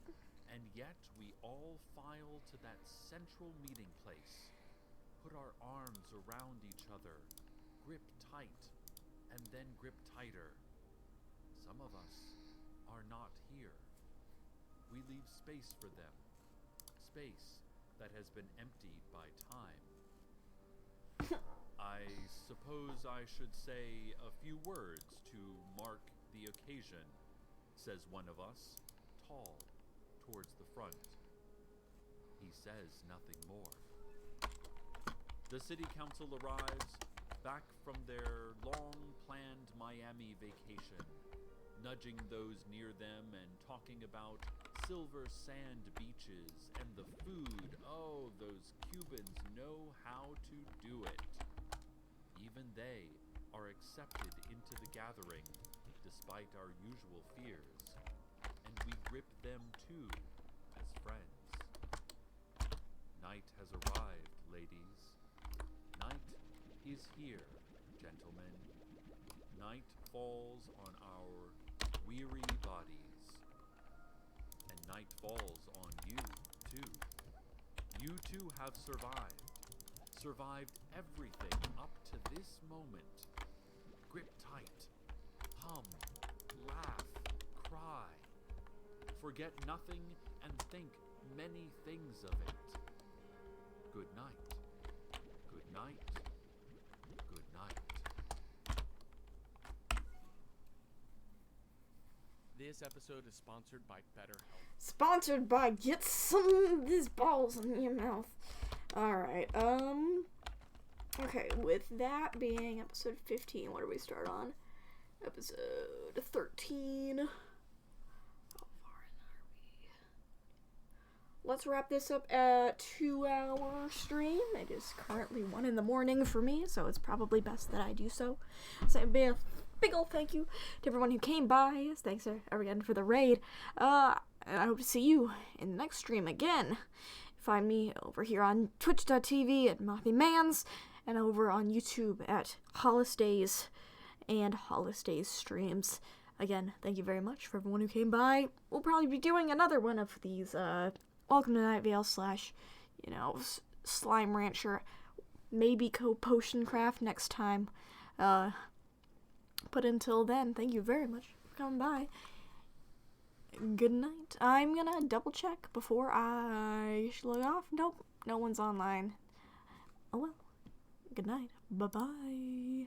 and yet we all file to that central meeting place, put our arms around each other, grip tight, and then grip tighter. Some of us are not here. We leave space for them, space that has been emptied by time. I suppose I should say a few words to mark the occasion, says one of us, tall, towards the front. He says nothing more. The city council arrives, back from their long-planned Miami vacation, nudging those near them and talking about silver sand beaches and the food. Oh, those Cubans know how to do it. Even they are accepted into the gathering, despite our usual fears, and we grip them too as friends. Night has arrived, ladies. Night is here, gentlemen. Night falls on our weary bodies, and night falls on you too. You too have survived everything up to this moment. Grip tight, hum, laugh, cry. Forget nothing and think many things of it. Good night. Good night. Good night. This episode is sponsored by BetterHelp. Sponsored by Get Some of These Balls in Your Mouth. Alright, okay, with that being episode 15, what do we start on? Episode 13. How far in are we? Let's wrap this up at 2-hour stream. It is currently 1 in the morning for me, so it's probably best that I do so. So it'd be a big ol' thank you to everyone who came by. Thanks again for the raid. And I hope to see you in the next stream again. Find me over here on twitch.tv at MothyMans and over on YouTube at Hollis Days and Hollis Days streams. Again, thank you very much for everyone who came by. We'll probably be doing another one of these welcome to Nightvale / Slime Rancher. Maybe Potion Craft next time. But until then, thank you very much for coming by. Good night. I'm gonna double check before I log off. Nope, no one's online. Oh well. Good night. Bye-bye.